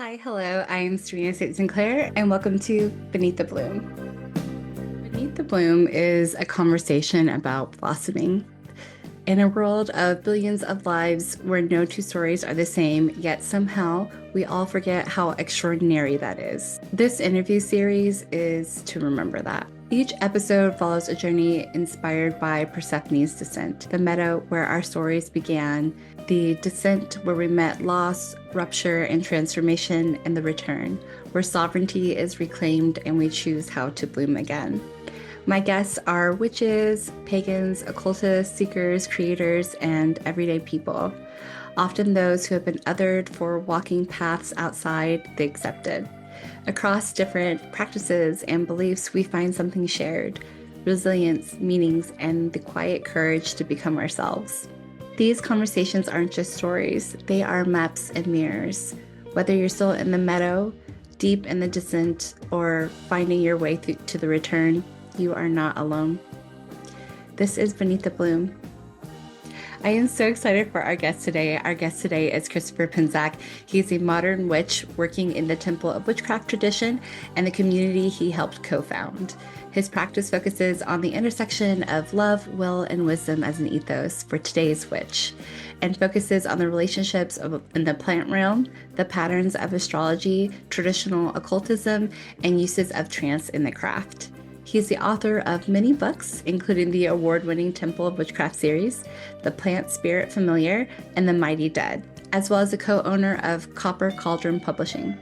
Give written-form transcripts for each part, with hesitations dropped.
Hi, hello. I'm Serena Saint-Sinclair, and welcome to Beneath the Bloom. Beneath the Bloom is a conversation about blossoming. In a world of billions of lives where no two stories are the same, yet somehow we all forget how extraordinary that is. This interview series is to remember that. Each episode follows a journey inspired by Persephone's descent, the meadow where our stories began, the descent where we met loss, rupture, and transformation, and the return, where sovereignty is reclaimed and we choose how to bloom again. My guests are witches, pagans, occultists, seekers, creators, and everyday people, often those who have been othered for walking paths outside the accepted. Across different practices and beliefs, we find something shared: resilience, meanings, and the quiet courage to become ourselves. These conversations aren't just stories, they are maps and mirrors. Whether you're still in the meadow, deep in the descent, or finding your way to the return, you are not alone. This is Beneath the Bloom. I am so excited for our guest today. Our guest today is Christopher Penczak. He's a modern witch working in the Temple of Witchcraft tradition and the community he helped co-found. His practice focuses on the intersection of love, will, and wisdom as an ethos for today's witch, and focuses on the relationships in the plant realm, the patterns of astrology, traditional occultism, and uses of trance in the craft. He's the author of many books, including the award-winning Temple of Witchcraft series, The Plant Spirit Familiar, and The Mighty Dead, as well as the co-owner of Copper Cauldron Publishing.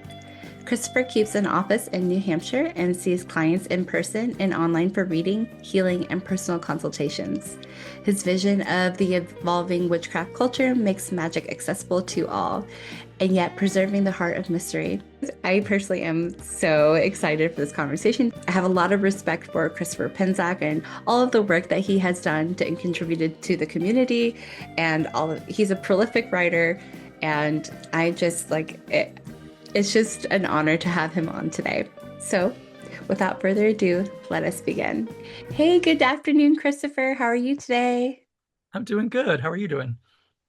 Christopher keeps an office in New Hampshire and sees clients in person and online for reading, healing, and personal consultations. His vision of the evolving witchcraft culture makes magic accessible to all, and yet preserving the heart of mystery. I personally am so excited for this conversation. I have a lot of respect for Christopher Penczak and all of the work that he has done and contributed to the community, and he's a prolific writer, and I just like it. It's just an honor to have him on today. So, without further ado, let us begin. Hey, good afternoon, Christopher. How are you today? I'm doing good. How are you doing?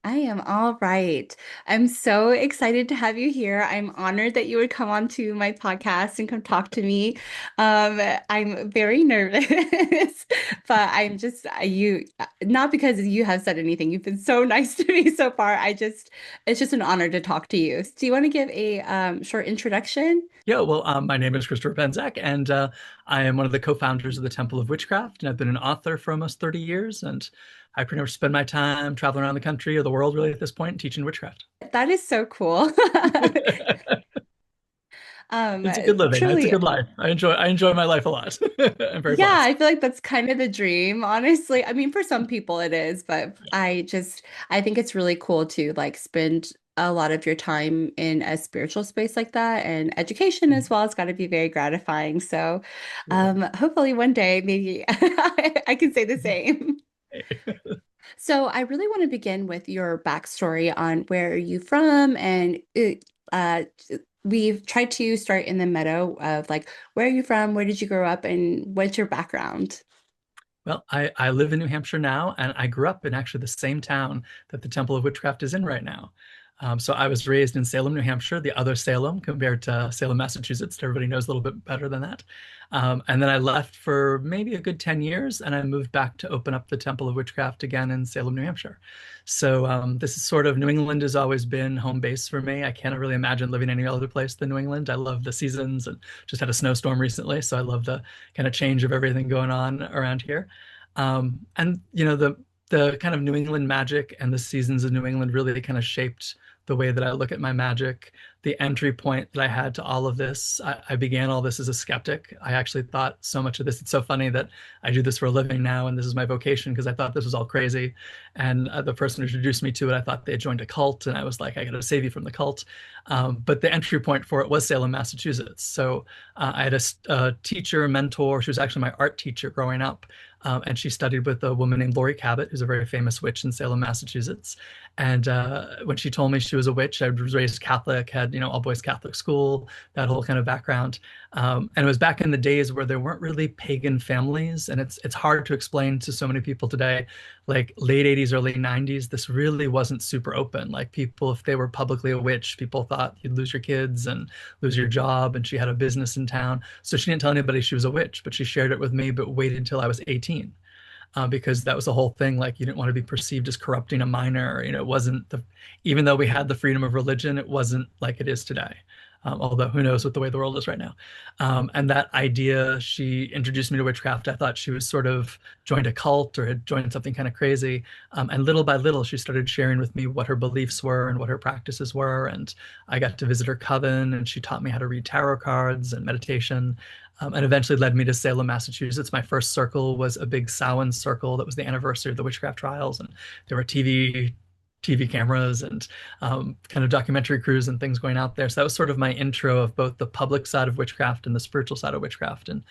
I am all right. I'm so excited to have you here. I'm honored that you would come on to my podcast and come talk to me. I'm very nervous, but I'm just not because you have said anything. You've been so nice to me so far. It's just an honor to talk to you. Do you want to give a short introduction? Yeah, well, my name is Christopher Penczak, and I am one of the co-founders of the Temple of Witchcraft, and I've been an author for almost 30 years, and I pretty much spend my time traveling around the country or the world, really, at this point, teaching witchcraft. That is so cool. It's a good living. It's a Truly. good life. I enjoy my life a lot. I'm very Yeah, blessed. I feel like that's kind of the dream, honestly. I mean, for some people it is, but I think it's really cool to like spend a lot of your time in a spiritual space like that, and education as well. It's got to be very gratifying. So, hopefully one day maybe I can say the same. So I really want to begin with your backstory on where are you from, and uh, we've tried to start in the meadow of like where are you from, where did you grow up, and what's your background? Well, I live in New Hampshire now, and I grew up in actually the same town that the Temple of Witchcraft is in right now. So I was raised in Salem, New Hampshire, the other Salem compared to Salem, Massachusetts. Everybody knows a little bit better than that. And then I left for maybe a good 10 years, and I moved back to open up the Temple of Witchcraft again in Salem, New Hampshire. So this is sort of New England has always been home base for me. I can't really imagine living any other place than New England. I love the seasons and just had a snowstorm recently, so I love the kind of change of everything going on around here. And the kind of New England magic and the seasons of New England really kind of shaped the way that I look at my magic. The entry point that I had to all of this, I began all this as a skeptic. I actually thought so much of this. It's so funny that I do this for a living now, and this is my vocation because I thought this was all crazy. And the person who introduced me to it, I thought they had joined a cult, and I was like, I got to save you from the cult. But the entry point for it was Salem, Massachusetts. So I had a teacher, mentor. She was actually my art teacher growing up. And she studied with a woman named Laurie Cabot, who's a very famous witch in Salem, Massachusetts. And when she told me she was a witch, I was raised Catholic, had all boys Catholic school, that whole kind of background. And it was back in the days where there weren't really pagan families, and it's hard to explain to so many people today. Like late 80s, early 90s, this really wasn't super open. Like people, if they were publicly a witch, people thought thought you'd lose your kids and lose your job. And she had a business in town. So she didn't tell anybody she was a witch, but she shared it with me, but waited until I was 18. Because that was the whole thing. Like, you didn't want to be perceived as corrupting a minor. You know, it wasn't even though we had the freedom of religion, it wasn't like it is today. Although who knows what the way the world is right now. And that idea, she introduced me to witchcraft. I thought she was sort of joined a cult or had joined something kind of crazy. And little by little, she started sharing with me what her beliefs were and what her practices were. And I got to visit her coven, and she taught me how to read tarot cards and meditation. And eventually led me to Salem, Massachusetts. My first circle was a big Samhain circle that was the anniversary of the witchcraft trials. And there were TV cameras and kind of documentary crews and things going out there. So that was sort of my intro of both the public side of witchcraft and the spiritual side of witchcraft. And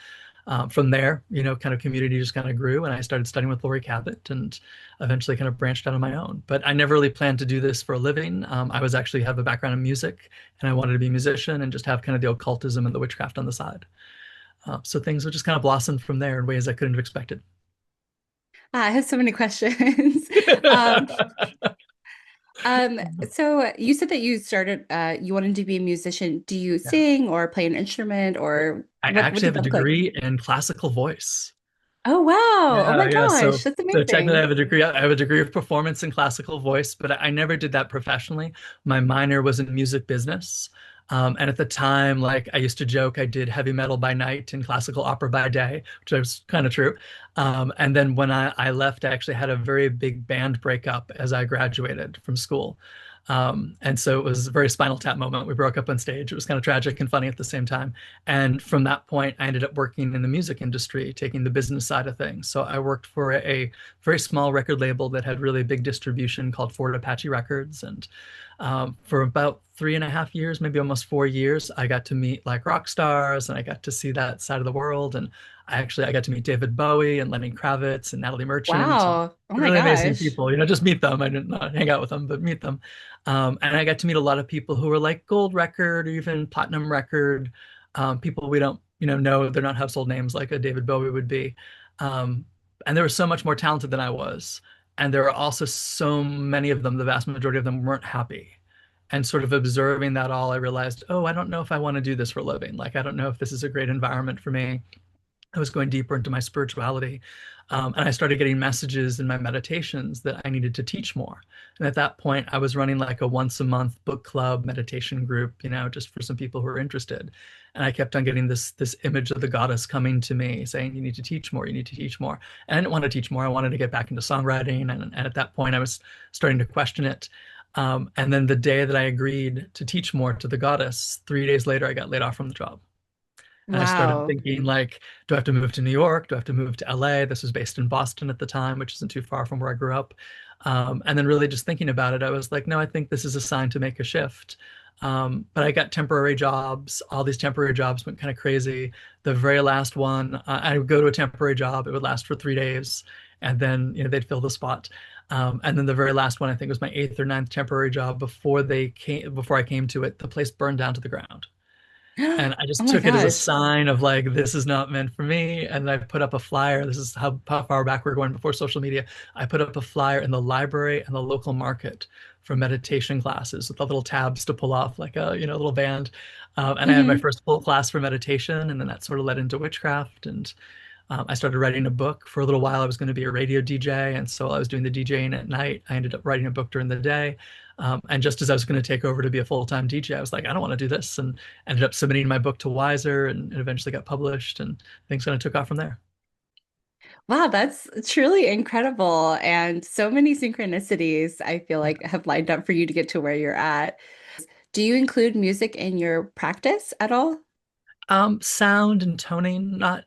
from there, you know, kind of community just kind of grew, and I started studying with Laurie Cabot and eventually kind of branched out on my own. But I never really planned to do this for a living. I was actually have a background in music, and I wanted to be a musician and just have kind of the occultism and the witchcraft on the side. So things would just kind of blossom from there in ways I couldn't have expected. I have so many questions. um, so you said that you started, you wanted to be a musician. Do you Yeah. sing or play an instrument, or I what actually did have a that look like? degree in classical voice. Oh, wow. Oh my Yeah. gosh, that's So technically, amazing. I have a degree of performance in classical voice, but I never did that professionally. My minor was in music business. And at the time, like I used to joke, I did heavy metal by night and classical opera by day, which was kind of true. And then when I left, I actually had a very big band breakup as I graduated from school. And so it was a very Spinal Tap moment. We broke up on stage. It was kind of tragic and funny at the same time. And from that point, I ended up working in the music industry, taking the business side of things. So I worked for a very small record label that had really big distribution called Fort Apache Records. And for about 3.5 years, maybe almost 4 years, I got to meet like rock stars, and I got to see that side of the world. And I got to meet David Bowie and Lenny Kravitz and Natalie Merchant and Wow. Oh my really amazing gosh. people. You know, just meet them. I didn't not hang out with them, but meet them. And I got to meet a lot of people who were like gold record or even platinum record, people we don't, you know they're not household names like a David Bowie would be. Um, and they were so much more talented than I was. And there are also so many of them, the vast majority of them weren't happy. And sort of observing that all, I realized, oh, I don't know if I want to do this for a living. Like, I don't know if this is a great environment for me. I was going deeper into my spirituality. And I started getting messages in my meditations that I needed to teach more. And at that point, I was running like a once a month book club meditation group, you know, just for some people who were interested. And I kept on getting this image of the goddess coming to me saying, you need to teach more, you need to teach more. And I didn't want to teach more. I wanted to get back into songwriting. And at that point, I was starting to question it. And then the day that I agreed to teach more to the goddess, 3 days later, I got laid off from the job. And I started Wow. thinking, like, do I have to move to New York? Do I have to move to LA? This was based in Boston at the time, which isn't too far from where I grew up. And then really just thinking about it, I was like, no, I think this is a sign to make a shift. But I got temporary jobs. All these temporary jobs went kind of crazy. The very last one, I would go to a temporary job. It would last for 3 days, and then they'd fill the spot. And then the very last one, I think, was my eighth or ninth temporary job before I came to it. The place burned down to the ground. And I Oh just my took it as a gosh. sign of like, this is not meant for me. And I put up a flyer. This is how far back we're going before social media. I put up a flyer in the library and the local market for meditation classes with the little tabs to pull off like a, little band. And I had my Hmm. first full class for meditation. And then that sort of led into witchcraft. And I started writing a book. For a little while, I was going to be a radio DJ. And so I was doing the DJing at night. I ended up writing a book during the day. And just as I was going to take over to be a full-time DJ, I was like, I don't want to do this. And ended up submitting my book to Wiser, and it eventually got published, and things kind of took off from there. Wow, that's truly incredible. And so many synchronicities I feel like have lined up for you to get to where you're at. Do you include music in your practice at all? Sound and toning, not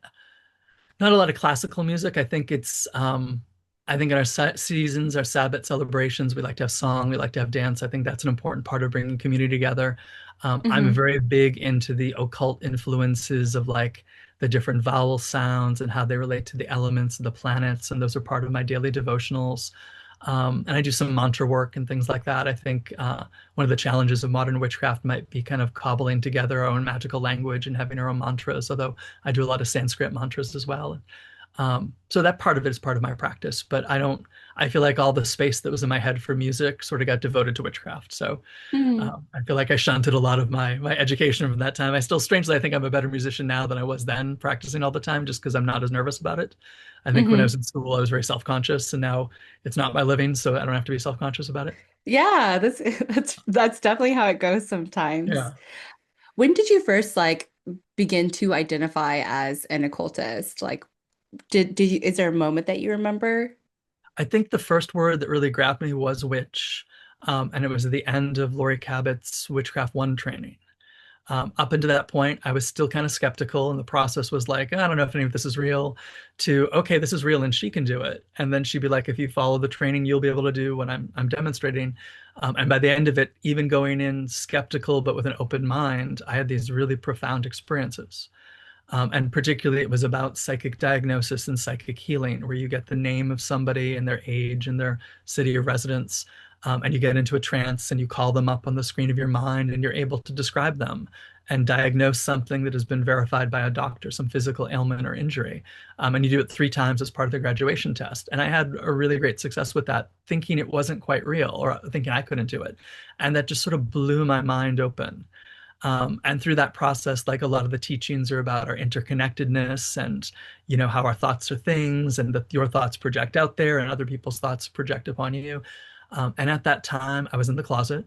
a lot of classical music. I think in our seasons, our Sabbath celebrations, we like to have song, we like to have dance. I think that's an important part of bringing community together. I'm Hmm. very big into the occult influences of like the different vowel sounds and how they relate to the elements of the planets, and those are part of my daily devotionals. And I do some mantra work and things like that. I think one of the challenges of modern witchcraft might be kind of cobbling together our own magical language and having our own mantras, although I do a lot of Sanskrit mantras as well. So that part of it is part of my practice, but I feel like all the space that was in my head for music sort of got devoted to witchcraft. So Mhm. I feel like I shunted a lot of my education from that time. I still, strangely, I think I'm a better musician now than I was then, practicing all the time, just because I'm not as nervous about it. I think when I Mhm. was in school, I was very self-conscious, and now it's not my living, so I don't have to be self-conscious about it. Yeah, that's that's definitely how it goes sometimes. Yeah. When did you first like begin to identify as an occultist? Like, is there a moment that you remember? I think the first word that really grabbed me was witch, and it was at the end of Laurie Cabot's Witchcraft 1 training. Up until that point, I was still kind of skeptical, and the process was like, I don't know if any of this is real, to okay, this is real, and she can do it. And then she'd be like, if you follow the training, you'll be able to do what I'm demonstrating. And by the end of it, even going in skeptical but with an open mind, I had these really profound experiences. And particularly, it was about psychic diagnosis and psychic healing, where you get the name of somebody and their age and their city of residence, and you get into a trance and you call them up on the screen of your mind and you're able to describe them and diagnose something that has been verified by a doctor, some physical ailment or injury. And you do it 3 times as part of the graduation test. And I had a really great success with that, thinking it wasn't quite real or thinking I couldn't do it. And that just sort of blew my mind open. And through that process, like a lot of the teachings are about our interconnectedness and, how our thoughts are things and that your thoughts project out there and other people's thoughts project upon you. And at that time, I was in the closet.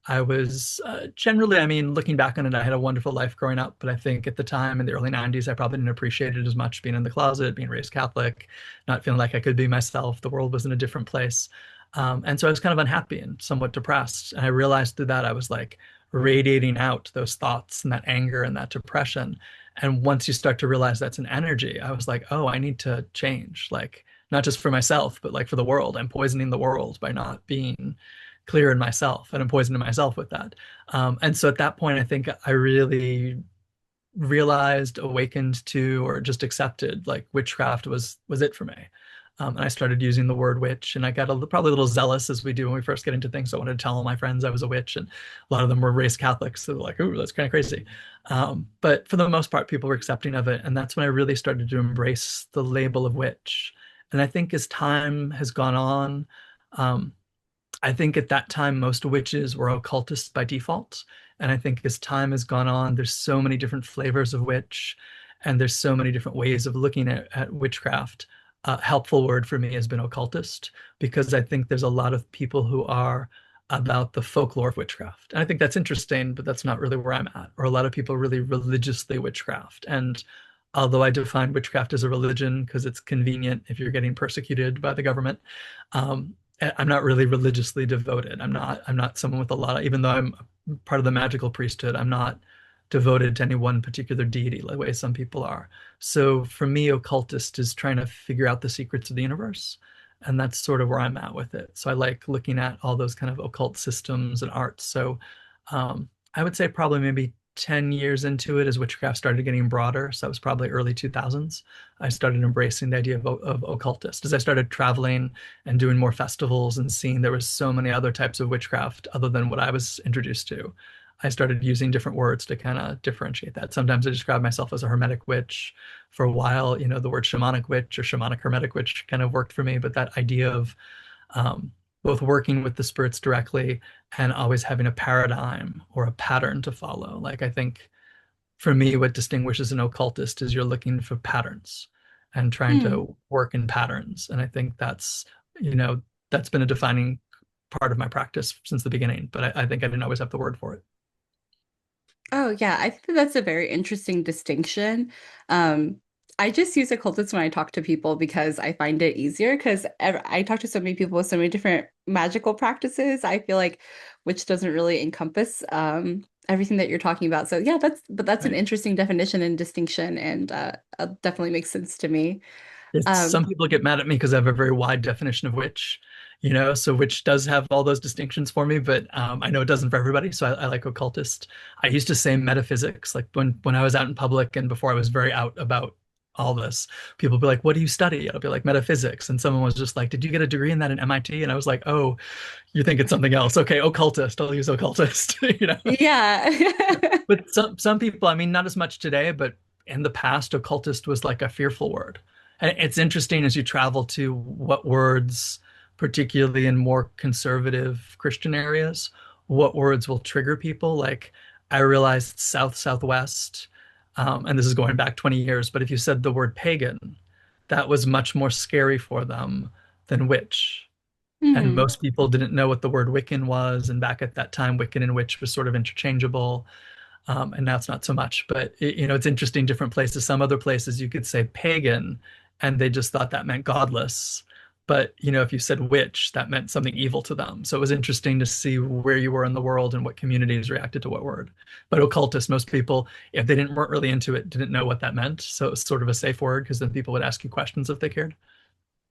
I was generally, I mean, looking back on it, I had a wonderful life growing up. But I think at the time in the early 90s, I probably didn't appreciate it as much being in the closet, being raised Catholic, not feeling like I could be myself. The world was in a different place. And so I was kind of unhappy and somewhat depressed. And I realized through that I was like radiating out those thoughts and that anger and that depression. And once you start to realize that's an energy, I was like, oh, I need to change. Like, not just for myself, but like for the world. I'm poisoning the world by not being clear in myself, and I'm poisoning myself with that. And so at that point, I think I really realized, awakened to, or just accepted like witchcraft was it for me. And I started using the word witch, and I got probably a little zealous as we do when we first get into things. So I wanted to tell all my friends I was a witch, and a lot of them were raised Catholics, so they're like, "Ooh, that's kind of crazy." But for the most part, people were accepting of it, and that's when I really started to embrace the label of witch. And I think as time has gone on, um, I think at that time, most witches were occultists by default. And I think as time has gone on, there's so many different flavors of witch, and there's so many different ways of looking at witchcraft. A helpful word for me has been occultist, because I think there's a lot of people who are about the folklore of witchcraft. And I think that's interesting, but that's not really where I'm at. Or a lot of people really religiously witchcraft. And although I define witchcraft as a religion because it's convenient if you're getting persecuted by the government, I'm not really religiously devoted. I'm not someone with a lot of, even though I'm part of the magical priesthood, I'm not devoted to any one particular deity the way some people are. So for me, occultist is trying to figure out the secrets of the universe. And that's sort of where I'm at with it. So I like looking at all those kind of occult systems and arts. So I would say probably maybe 10 years into it as witchcraft started getting broader. So it was probably early 2000s. I started embracing the idea of occultist as I started traveling and doing more festivals and seeing there was so many other types of witchcraft other than what I was introduced to. I started using different words to kind of differentiate that. Sometimes I describe myself as a hermetic witch. For a while, the word shamanic witch or shamanic hermetic witch kind of worked for me, but that idea of um, both working with the spirits directly and always having a paradigm or a pattern to follow. Like, I think for me, what distinguishes an occultist is you're looking for patterns and trying Hmm. to work in patterns. And I think you know, that's been a defining part of my practice since the beginning, but I think I didn't always have the word for it. Oh, yeah. I think that that's a very interesting distinction. Um, I just use occultists when I talk to people because I find it easier because I talk to so many people with so many different magical practices. I feel like which doesn't really encompass everything that you're talking about. So yeah, that's an Right. interesting definition and distinction, and definitely makes sense to me. Some Um, people get mad at me because I have a very wide definition of witch, so witch does have all those distinctions for me, but I know it doesn't for everybody. So I like occultist. I used to say metaphysics, like when I was out in public and before I was very out about all this, people would be like, "What do you study?" I'll be like, "Metaphysics." And someone was just like, "Did you get a degree in that in MIT?" And I was like, "Oh, you're thinking something else. Okay, occultist. I'll use occultist." yeah. But some people, I mean, not as much today, but in the past, occultist was like a fearful word. And it's interesting as you travel to what words, particularly in more conservative Christian areas, what words will trigger people. Like I realized South, Southwest, and this is going back 20 years, but if you said the word pagan, that was much more scary for them than witch. And Hmm. most people didn't know what the word Wiccan was. And back at that time, Wiccan and witch was sort of interchangeable. And now it's not so much. But it's interesting, different places. Some other places you could say pagan, and they just thought that meant godless. But if you said witch, that meant something evil to them. So it was interesting to see where you were in the world and what communities reacted to what word. But occultist, most people, if they weren't really into it, didn't know what that meant. So it was sort of a safe word because then people would ask you questions if they cared.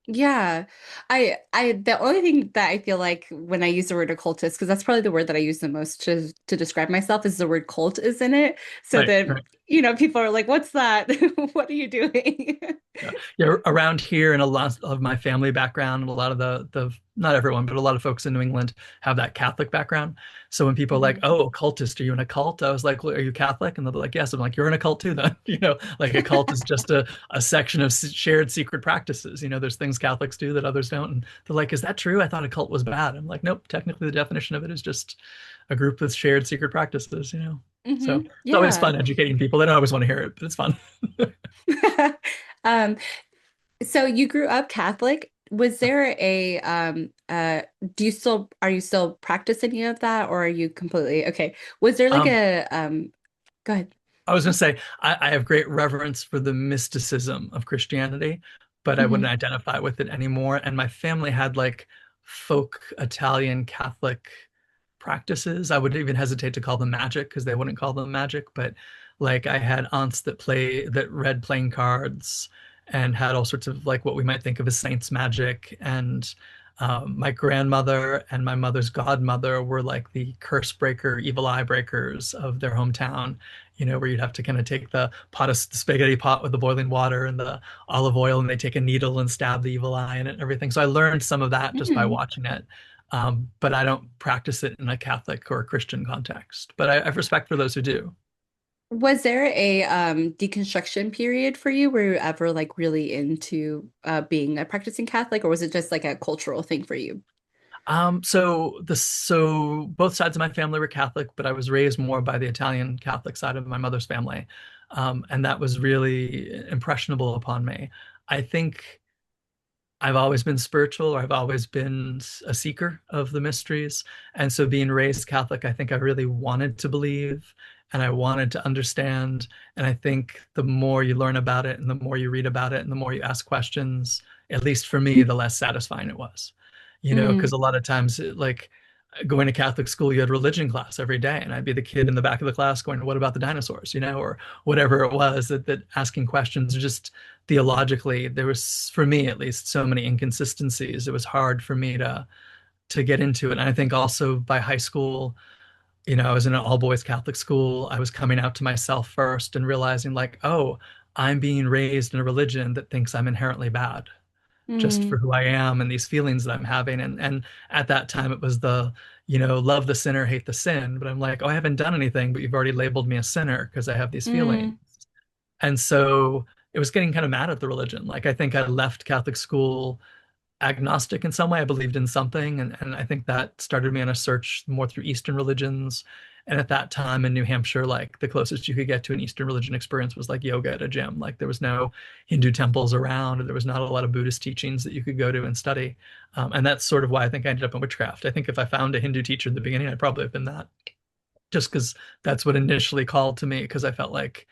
Yeah. The only thing that I feel like when I use the word occultist, because that's probably the word that I use the most to describe myself, is the word cult is in it. So Right, then, right. people are like, what's that? What are you doing? Yeah. Yeah, around here and a lot of my family background, a lot of the not everyone, but a lot of folks in New England have that Catholic background. So when people are like, Mhm. "Oh, occultist, are you in a cult?" I was like, well, "Are you Catholic?" And they'll be like, "Yes." I'm like, "You're in a cult too, then." Like a cult is just a section of shared secret practices. There's things Catholics do that others don't. And they're like, "Is that true? I thought a cult was bad." I'm like, "Nope. Technically, the definition of it is just a group with shared secret practices." So it's always Yeah. fun educating people. They don't always want to hear it, but it's fun. Um, so you grew up Catholic. Was there a are you still practice any of that, or are you completely okay? Was there like Um, a go ahead. I was going to say, I have great reverence for the mysticism of Christianity, but I wouldn't Mhm. identify with it anymore. And my family had like folk Italian Catholic practices. I would even hesitate to call them magic because they wouldn't call them magic. But like I had aunts that read playing cards and had all sorts of like what we might think of as saints magic. And my grandmother and my mother's godmother were like the curse breaker, evil eye breakers of their hometown, where you'd have to kind of take the spaghetti pot with the boiling water and the olive oil, and they take a needle and stab the evil eye in it and everything. So I learned some of that just by Mhm. watching it. But I don't practice it in a Catholic or a Christian context. But I have respect for those who do. Was there a deconstruction period for you? Were you ever like really into being a practicing Catholic, or was it just like a cultural thing for you? So both sides of my family were Catholic, but I was raised more by the Italian Catholic side of my mother's family. And that was really impressionable upon me. I think I've always been spiritual, or I've always been a seeker of the mysteries. And so being raised Catholic, I think I really wanted to believe and I wanted to understand. And I think the more you learn about it and the more you read about it and the more you ask questions, at least for me, the less satisfying it was. Mm, Because a lot of times, like going to Catholic school, you had religion class every day, and I'd be the kid in the back of the class going, "What about the dinosaurs?" Or whatever it was that asking questions just theologically, there was, for me at least, so many inconsistencies. It was hard for me to get into it. And I think also by high school, I was in an all boys Catholic school. I was coming out to myself first and realizing like, oh, I'm being raised in a religion that thinks I'm inherently bad just for mm, who I am and these feelings that I'm having. And at that time it was love the sinner, hate the sin. But I'm like, oh, I haven't done anything, but you've already labeled me a sinner because I have these feelings. mm, And so it was getting kind of mad at the religion. Like I think I left Catholic school agnostic in some way. I believed in something. And I think that started me on a search more through Eastern religions. And at that time in New Hampshire, like the closest you could get to an Eastern religion experience was like yoga at a gym. Like there was no Hindu temples around, and there was not a lot of Buddhist teachings that you could go to and study. And that's sort of why I think I ended up in witchcraft. I think if I found a Hindu teacher in the beginning, I'd probably have been that, just because that's what initially called to me, because I felt like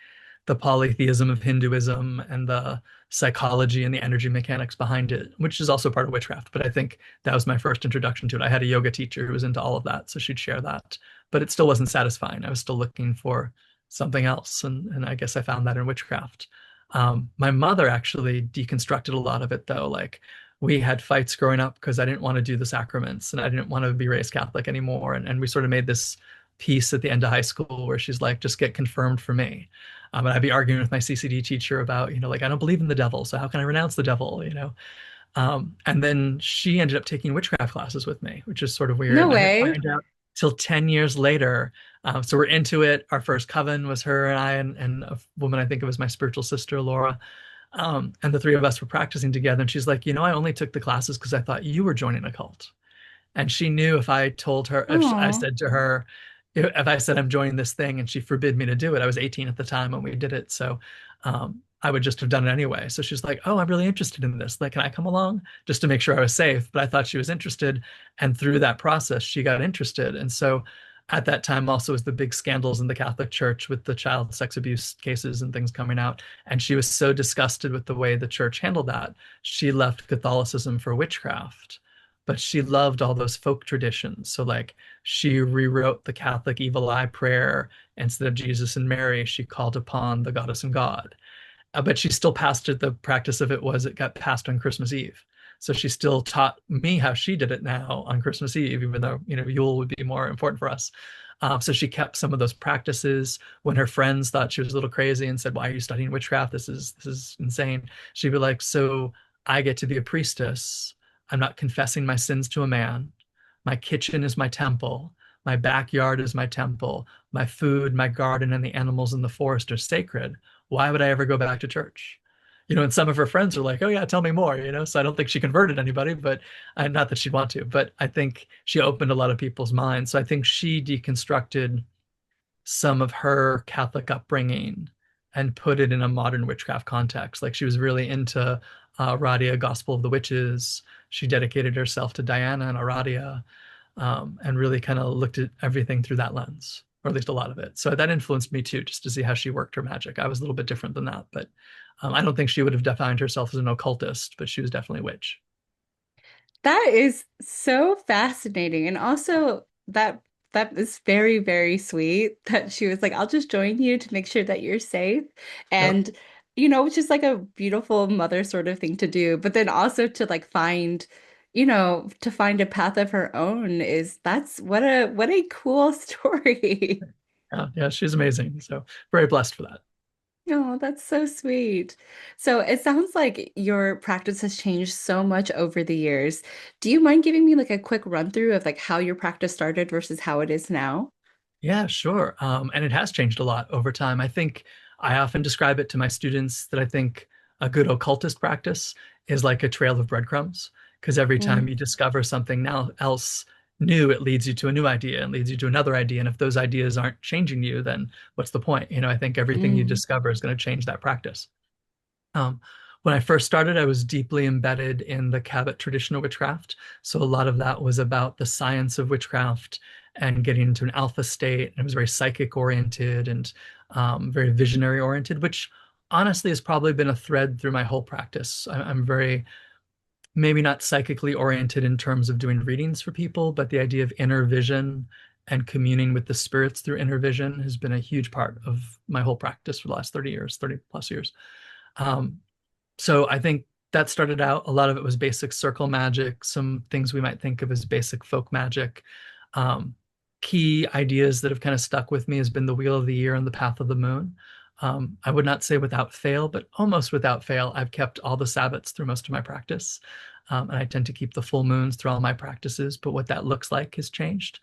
the polytheism of Hinduism and the psychology and the energy mechanics behind it, which is also part of witchcraft. But I think that was my first introduction to it. I had a yoga teacher who was into all of that, so she'd share that. But it still wasn't satisfying. I was still looking for something else. And I guess I found that in witchcraft. My mother actually deconstructed a lot of it, though. Like we had fights growing up because I didn't want to do the sacraments and I didn't want to be raised Catholic anymore. And we sort of made this peace at the end of high school where she's like, just get confirmed for me. And I'd be arguing with my CCD teacher about, like, I don't believe in the devil, so how can I renounce the devil? And then she ended up taking witchcraft classes with me, which is sort of weird. no And I didn't way. find out till 10 years later. So we're into it. Our first coven was her and I and a woman I think of as my spiritual sister, Laura. And the three of us were practicing together. And she's like, I only took the classes because I thought you were joining a cult. And she knew if I told her, if I Oh, said to her, if I said I'm joining this thing and she forbid me to do it, I was 18 at the time when we did it. So I would just have done it anyway. So she's like, oh, I'm really interested in this. Like, can I come along? Just to make sure I was safe. But I thought she was interested. And through that process, she got interested. And so at that time also was the big scandals in the Catholic Church with the child sex abuse cases and things coming out. And she was so disgusted with the way the church handled that, she left Catholicism for witchcraft. But she loved all those folk traditions. So like she rewrote the Catholic evil eye prayer. Instead of Jesus and Mary, she called upon the goddess and God. But she still passed it. The practice of it was it got passed on Christmas Eve. So she still taught me how she did it now on Christmas Eve, even though, Yule would be more important for us. So she kept some of those practices. When her friends thought she was a little crazy and said, why are you studying witchcraft? This is insane. She'd be like, so I get to be a priestess. I'm not confessing my sins to a man. My kitchen is my temple. My backyard is my temple. My food, my garden, and the animals in the forest are sacred. Why would I ever go back to church? And some of her friends are like, oh yeah, tell me more, So I don't think she converted anybody, but not that she'd want to, but I think she opened a lot of people's minds. So I think she deconstructed some of her Catholic upbringing and put it in a modern witchcraft context. Like she was really into Aradia, Gospel of the Witches. She dedicated herself to Diana and Aradia, and really kind of looked at everything through that lens, or at least a lot of it. So that influenced me too, just to see how she worked her magic. I was a little bit different than that, but I don't think she would have defined herself as an occultist, but she was definitely a witch. that is so fascinating. And also that is very, very sweet that she was like, I'll just join you to make sure that you're safe. Yep. And which is like a beautiful mother sort of thing to do. But then also to like find, to find a path of her own is that's what a cool story. Yeah, she's amazing. So very blessed for that. Oh, that's so sweet. So it sounds like your practice has changed so much over the years. Do you mind giving me like a quick run through of like how your practice started versus how it is now? Yeah, sure. And it has changed a lot over time. I think I often describe it to my students that I think a good occultist practice is like a trail of breadcrumbs, because every time Mm, you discover something now else new, it leads you to a new idea and leads you to another idea. And if those ideas aren't changing you, then what's the point? I think everything you mm, discover is going to change that practice. Um, when I first started, I was deeply embedded in the Cabot tradition of witchcraft. So a lot of that was about the science of witchcraft and getting into an alpha state. And it was very psychic oriented and very visionary oriented, which honestly has probably been a thread through my whole practice. I'm very, maybe not psychically oriented in terms of doing readings for people, but the idea of inner vision and communing with the spirits through inner vision has been a huge part of my whole practice for the last 30 years, 30 plus years. Um, so I think that started out, a lot of it was basic circle magic, some things we might think of as basic folk magic. Um, Key ideas that have kind of stuck with me has been the Wheel of the Year and the Path of the Moon. I would not say without fail, but almost without fail, I've kept all the Sabbats through most of my practice. And I tend to keep the full moons through all my practices, but what that looks like has changed.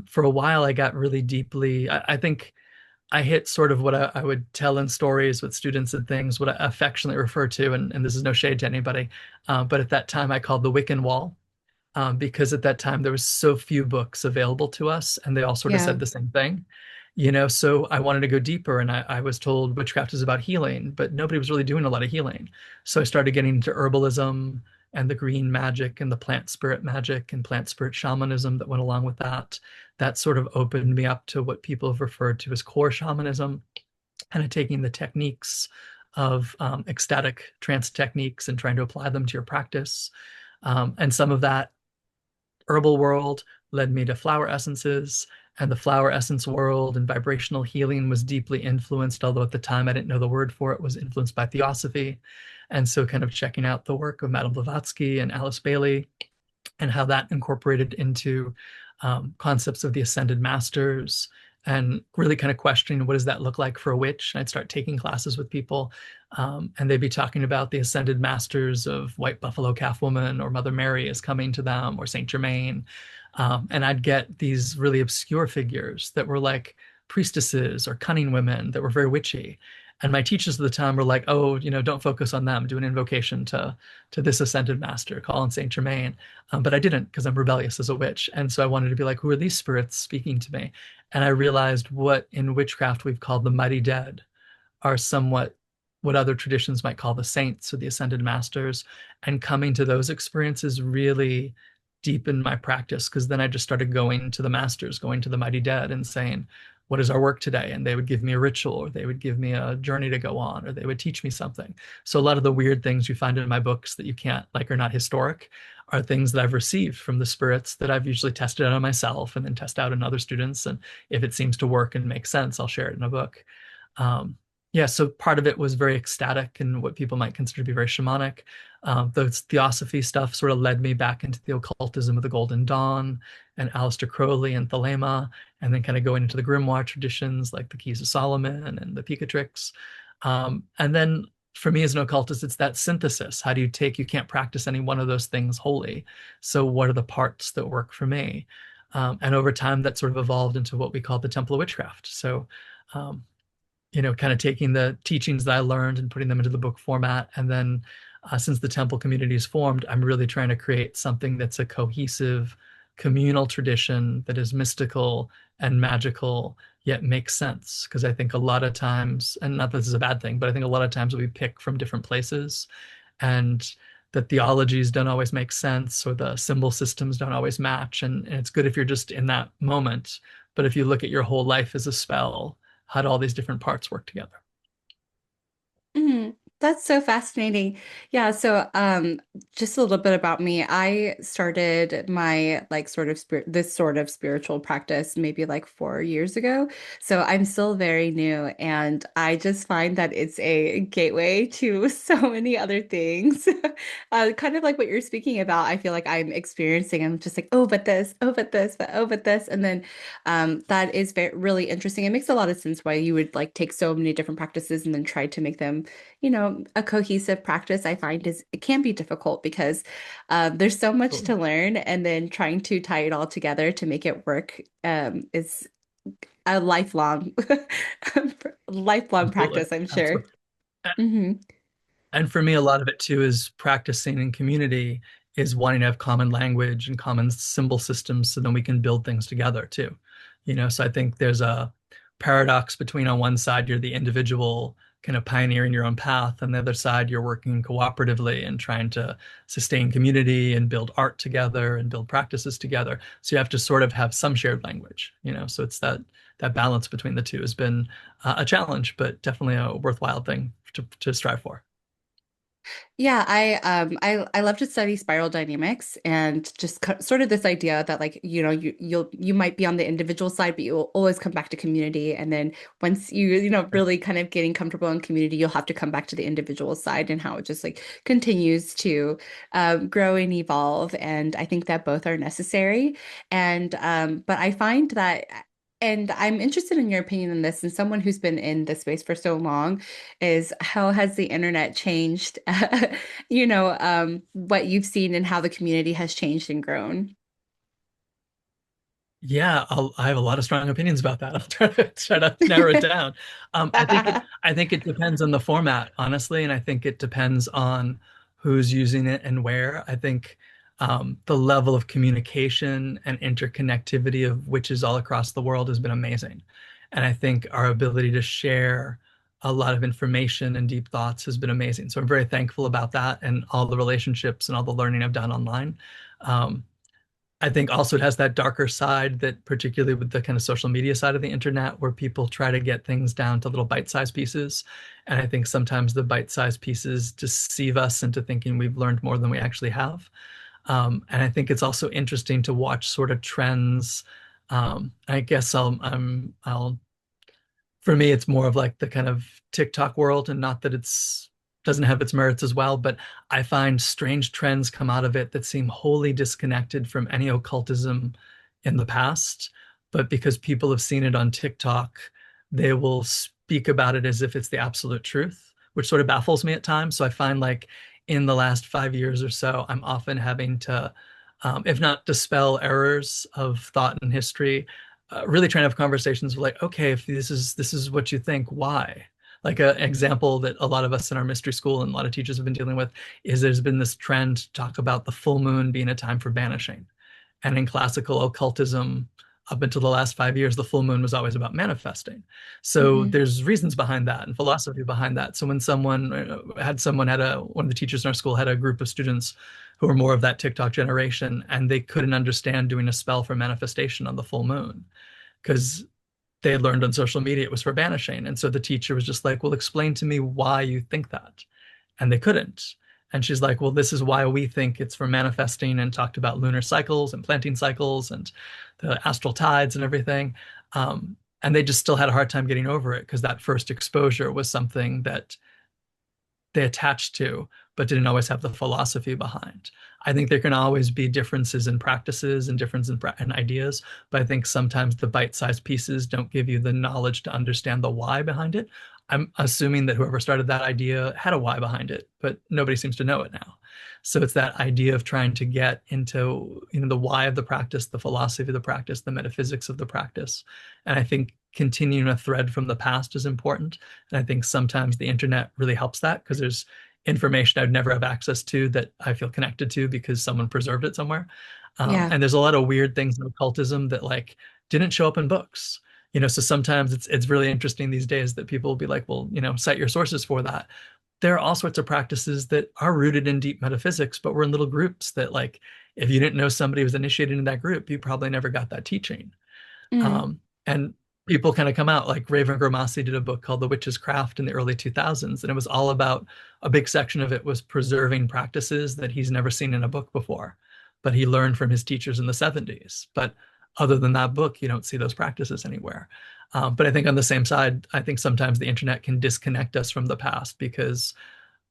For a while, I got really deeply, I think I hit sort of what I would tell in stories with students and things, what I affectionately refer to, and this is no shade to anybody, but at that time I called the Wiccan Wall, because at that time there was so few books available to us, and they all sort of yeah. said the same thing. So I wanted to go deeper, and I was told witchcraft is about healing, but nobody was really doing a lot of healing. So I started getting into herbalism and the green magic and the plant spirit magic and plant spirit shamanism that went along with that. That sort of opened me up to what people have referred to as core shamanism, kind of taking the techniques of ecstatic trance techniques and trying to apply them to your practice. And some of that herbal world led me to flower essences, and the flower essence world and vibrational healing was deeply influenced, although at the time I didn't know the word for it, was influenced by theosophy. And so kind of checking out the work of Madame Blavatsky and Alice Bailey and how that incorporated into concepts of the ascended masters, and really kind of questioning what does that look like for a witch. And I'd start taking classes with people, and they'd be talking about the ascended masters of White Buffalo Calf Woman, or Mother Mary is coming to them, or Saint Germain. And I'd get these really obscure figures that were like priestesses or cunning women that were very witchy. And my teachers at the time were like, oh, don't focus on them. Do an invocation to this ascended master, call on Saint Germain. But I didn't because I'm rebellious as a witch. And so I wanted to be like, who are these spirits speaking to me? And I realized what in witchcraft we've called the mighty dead are somewhat what other traditions might call the saints or the ascended masters. And coming to those experiences really deepened my practice, because then I just started going to the masters, going to the mighty dead and saying, what is our work today? And they would give me a ritual, or they would give me a journey to go on, or they would teach me something. So a lot of the weird things you find in my books that you can't like are not historic are things that I've received from the spirits that I've usually tested out on myself and then test out in other students. And if it seems to work and make sense, I'll share it in a book. Yeah, so part of it was very ecstatic and what people might consider to be very shamanic. The theosophy stuff sort of led me back into the occultism of the Golden Dawn and Aleister Crowley and Thelema, and then kind of going into the grimoire traditions like the Keys of Solomon and the Picatrix. And then for me as an occultist, it's that synthesis. How do you can't practice any one of those things wholly. So what are the parts that work for me? And over time, that sort of evolved into what we call the Temple of Witchcraft. So kind of taking the teachings that I learned and putting them into the book format. And then since the temple community is formed, I'm really trying to create something that's a cohesive communal tradition that is mystical and magical, yet makes sense. Because I think a lot of times, and not that this is a bad thing, but I think a lot of times we pick from different places and the theologies don't always make sense, or the symbol systems don't always match. And it's good if you're just in that moment. But if you look at your whole life as a spell, how do all these different parts work together? Mhm. That's so fascinating. Yeah, so just a little bit about me. I started my like sort of this sort of spiritual practice maybe like 4 years ago. So I'm still very new, and I just find that it's a gateway to so many other things. Kind of like what you're speaking about. I feel like I'm experiencing, I'm just like, oh, but this, oh, but this, but oh, but this. And then that is really interesting. It makes a lot of sense why you would like take so many different practices and then try to make them a cohesive practice. I find is it can be difficult because there's so much to learn, and then trying to tie it all together to make it work is a lifelong Absolutely. practice, I'm sure. Absolutely. Hmm. And for me, a lot of it too is practicing in community, is wanting to have common language and common symbol systems so then we can build things together too. So I think there's a paradox between on one side, you're the individual kind of pioneering your own path, and the other side, you're working cooperatively and trying to sustain community and build art together and build practices together. So you have to sort of have some shared language, so it's that balance between the two has been a challenge, but definitely a worthwhile thing to strive for. Yeah, I love to study spiral dynamics, and just sort of this idea that like you might be on the individual side, but you'll always come back to community, and then once really kind of getting comfortable in community, you'll have to come back to the individual side, and how it just like continues to grow and evolve. And I think that both are necessary. And but I find that. And I'm interested in your opinion on this, and someone who's been in this space for so long, is how has the internet changed, what you've seen and how the community has changed and grown? Yeah, I have a lot of strong opinions about that. I'll try to narrow it down. I think it depends on the format, honestly, and I think it depends on who's using it and where. I think the level of communication and interconnectivity of witches all across the world has been amazing, and I think our ability to share a lot of information and deep thoughts has been amazing. So I'm very thankful about that and all the relationships and all the learning I've done online. Um, I think also it has that darker side, that particularly with the kind of social media side of the internet, where people try to get things down to little bite-sized pieces. And I think sometimes the bite-sized pieces deceive us into thinking we've learned more than we actually have. And I think it's also interesting to watch sort of trends. I guess I'll for me, it's more of like the kind of TikTok world, and not that it's doesn't have its merits as well, but I find strange trends come out of it that seem wholly disconnected from any occultism in the past. But because people have seen it on TikTok, they will speak about it as if it's the absolute truth, which sort of baffles me at times. So I find like in the last 5 years or so, I'm often having to, if not dispel errors of thought and history, really trying to have conversations with like, okay, if this is what you think, why? Like an example that a lot of us in our mystery school and a lot of teachers have been dealing with is there's been this trend to talk about the full moon being a time for banishing. And in classical occultism, up until the last 5 years, the full moon was always about manifesting. So Hmm. there's reasons behind that and philosophy behind that. So when one of the teachers in our school had a group of students who were more of that TikTok generation, and they couldn't understand doing a spell for manifestation on the full moon because they had learned on social media it was for banishing. And so the teacher was just like, well, explain to me why you think that. And they couldn't. And she's like, well, this is why we think it's for manifesting, and talked about lunar cycles and planting cycles and the astral tides and everything. And they just still had a hard time getting over it because that first exposure was something that they attached to, but didn't always have the philosophy behind. I think there can always be differences in practices and differences in ideas, but I think sometimes the bite-sized pieces don't give you the knowledge to understand the why behind it. I'm assuming that whoever started that idea had a why behind it, but nobody seems to know it now. So it's that idea of trying to get into, the why of the practice, the philosophy of the practice, the metaphysics of the practice. And I think continuing a thread from the past is important. And I think sometimes the internet really helps that because there's information I'd never have access to that I feel connected to because someone preserved it somewhere. Yeah. And there's a lot of weird things in occultism that like didn't show up in books. So sometimes it's really interesting these days that people will be like, well, cite your sources for that. There are all sorts of practices that are rooted in deep metaphysics, but we're in little groups that like, if you didn't know somebody was initiated in that group, you probably never got that teaching. Mm. And people kind of come out, like Raven Grimassi did a book called The Witch's Craft in the early 2000s, and it was all about, a big section of it was preserving practices that he's never seen in a book before, but he learned from his teachers in the 70s. But other than that book, you don't see those practices anywhere. But I think on the same side, I think sometimes the internet can disconnect us from the past because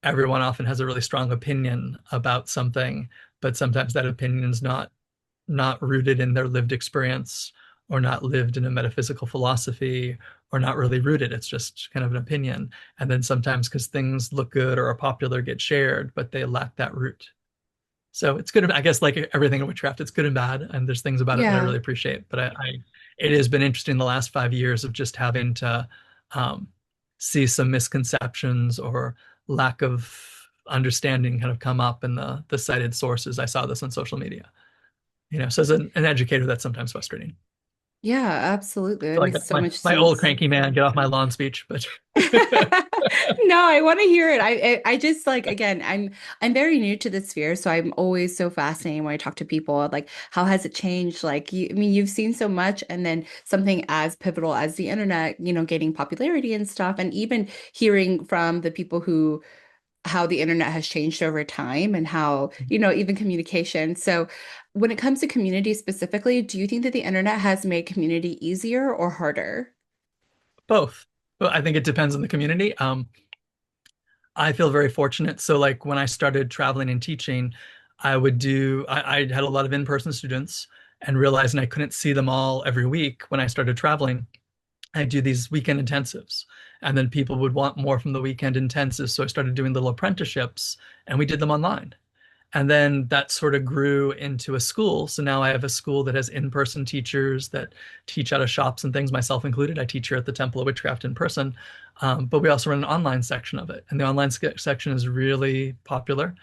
everyone often has a really strong opinion about something, but sometimes that opinion is not rooted in their lived experience or not lived in a metaphysical philosophy or not really rooted. It's just kind of an opinion. And then sometimes because things look good or are popular, get shared, but they lack that root. So it's good. I guess like everything in witchcraft, it's good and bad. And there's things about it that I Yeah. really appreciate. But it has been interesting the last 5 years of just having to um, see some misconceptions or lack of understanding kind of come up in the cited sources. I saw this on social media. So as an educator, that's sometimes frustrating. Yeah, absolutely. I That feel like makes that's so much my old sense. cranky man, get off my lawn speech, but No, I want to hear it. I just like again, I'm very new to this sphere, so I'm always so fascinated when I talk to people like how has it changed? Like I mean, you've seen so much and then something as pivotal as the internet, gaining popularity and stuff, and even hearing from the people who how the internet has changed over time and how, even communication. So when it comes to community specifically, do you think that the internet has made community easier or harder? both. Well, I think it depends on the community. I feel very fortunate. So like when I started traveling and teaching, I had a lot of in-person students and realizing I couldn't see them all every week when I started traveling. I do these weekend intensives, and then people would want more from the weekend intensives. So I started doing little apprenticeships and we did them online. And then that sort of grew into a school. So now I have a school that has in-person teachers that teach out of shops and things, myself included. I teach here at the Temple of Witchcraft in person, but we also run an online section of it. And the online section is really popular.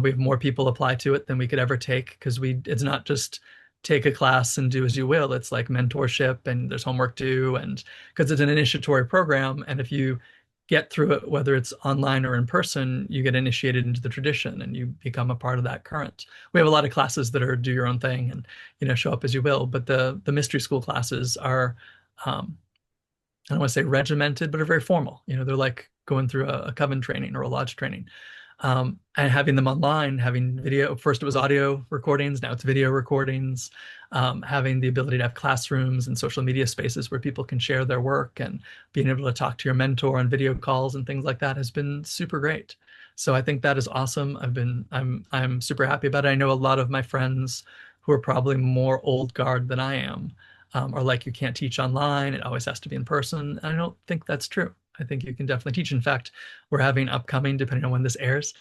We have more people apply to it than we could ever take because it's not just take a class and do as you will. It's like mentorship and there's homework due, and because it's an initiatory program. And if you get through it, whether it's online or in person, you get initiated into the tradition and you become a part of that current. We have a lot of classes that are do your own thing and show up as you will, but the mystery school classes are I don't want to say regimented, but are very formal. They're like going through a coven training or a lodge training. And having them online, having video, first it was audio recordings, now it's video recordings, having the ability to have classrooms and social media spaces where people can share their work and being able to talk to your mentor on video calls and things like that has been super great. So I think that is awesome. I'm super happy about it. I know a lot of my friends who are probably more old guard than I am, are like, you can't teach online. It always has to be in person. And I don't think that's true. I think you can definitely teach. In fact, we're having upcoming, depending on when this airs,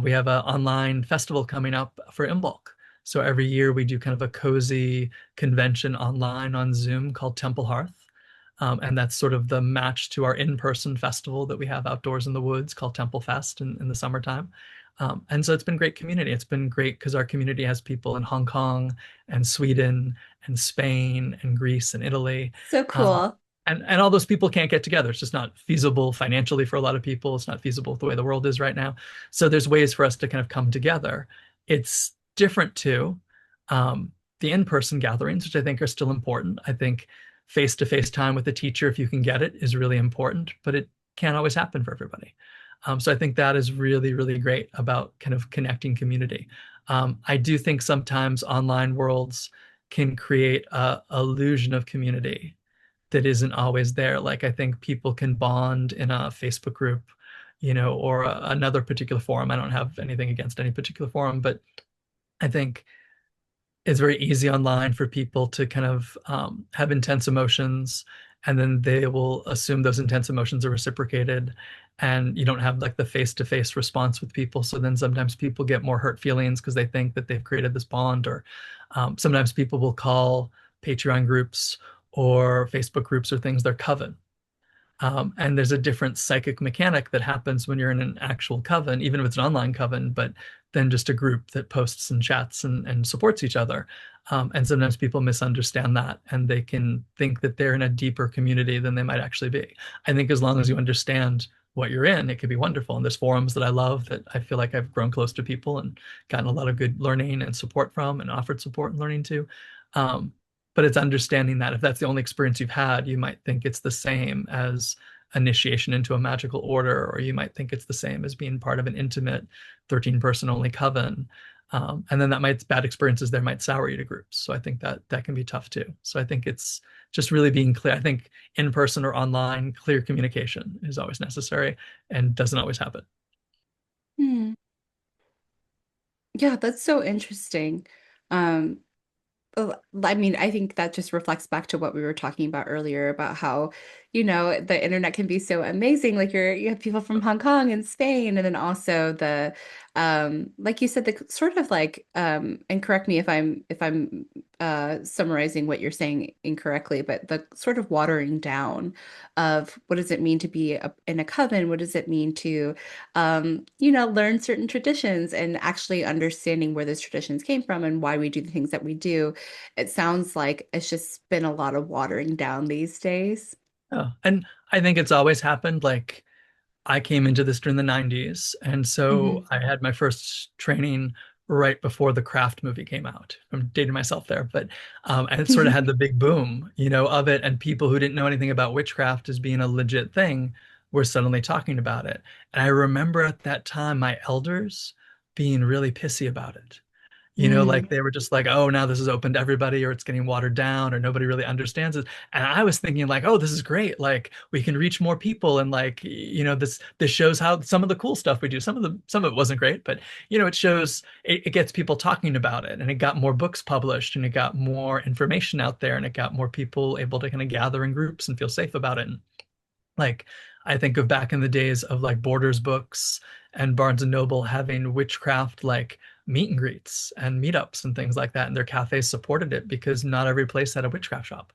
we have an online festival coming up for Imbolc. So every year we do kind of a cozy convention online on Zoom called Temple Hearth. And that's sort of the match to our in-person festival that we have outdoors in the woods called Temple Fest in the summertime. And so it's been great community. It's been great because our community has people in Hong Kong and Sweden and Spain and Greece and Italy. So Um, cool. and all those people can't get together. It's just not feasible financially for a lot of people. It's not feasible with the way the world is right now. So there's ways for us to kind of come together. It's different too. The in-person gatherings, which I think are still important. I think face-to-face time with a teacher, if you can get it, is really important, but it can't always happen for everybody. So I think that is really, really great about kind of connecting community. I do think sometimes online worlds can create a illusion of community that isn't always there. Like I think people can bond in a Facebook group, or another particular forum. I don't have anything against any particular forum, but I think it's very easy online for people to kind of have intense emotions, and then they will assume those intense emotions are reciprocated, and you don't have like the face-to-face response with people. So then sometimes people get more hurt feelings because they think that they've created this bond, or sometimes people will call Patreon groups or Facebook groups or things their coven. And there's a different psychic mechanic that happens when you're in an actual coven, even if it's an online coven, but then just a group that posts and chats and supports each other. And sometimes people misunderstand that, and they can think that they're in a deeper community than they might actually be. I think as long as you understand what you're in, it could be wonderful. And there's forums that I love that I feel like I've grown close to people and gotten a lot of good learning and support from, and offered support and learning to. But it's understanding that if that's the only experience you've had, you might think it's the same as initiation into a magical order, or you might think it's the same as being part of an intimate 13-person only coven. And then bad experiences there might sour you to groups. So I think that can be tough too. So I think it's just really being clear. I think in person or online, clear communication is always necessary and doesn't always happen. Hmm. Yeah, that's so interesting. Um, I mean, I think that just reflects back to what we were talking about earlier about how, the internet can be so amazing. Like you have people from Hong Kong and Spain, and then also like you said, the sort of like, and correct me if I'm summarizing what you're saying incorrectly, but the sort of watering down of what does it mean to be in a coven? What does it mean to, learn certain traditions and actually understanding where those traditions came from and why we do the things that we do. It sounds like it's just been a lot of watering down these days. Oh, and I think it's always happened. Like I came into this during the 90s. And so Hmm. I had my first training right before the Craft movie came out. I'm dating myself there, but and it sort of had the big boom, of it. And people who didn't know anything about witchcraft as being a legit thing were suddenly talking about it. And I remember at that time my elders being really pissy about it. Like Mm. they were just like, oh, now this is open to everybody, or it's getting watered down, or nobody really understands it. And I was thinking like, oh, this is great. Like we can reach more people, and like, this shows how some of the cool stuff we do. Some of it wasn't great, but it shows it gets people talking about it, and it got more books published, and it got more information out there, and it got more people able to kind of gather in groups and feel safe about it. And like I think of back in the days of like Borders books and Barnes and Noble having witchcraft like meet and greets and meetups and things like that, and their cafes supported it because not every place had a witchcraft shop.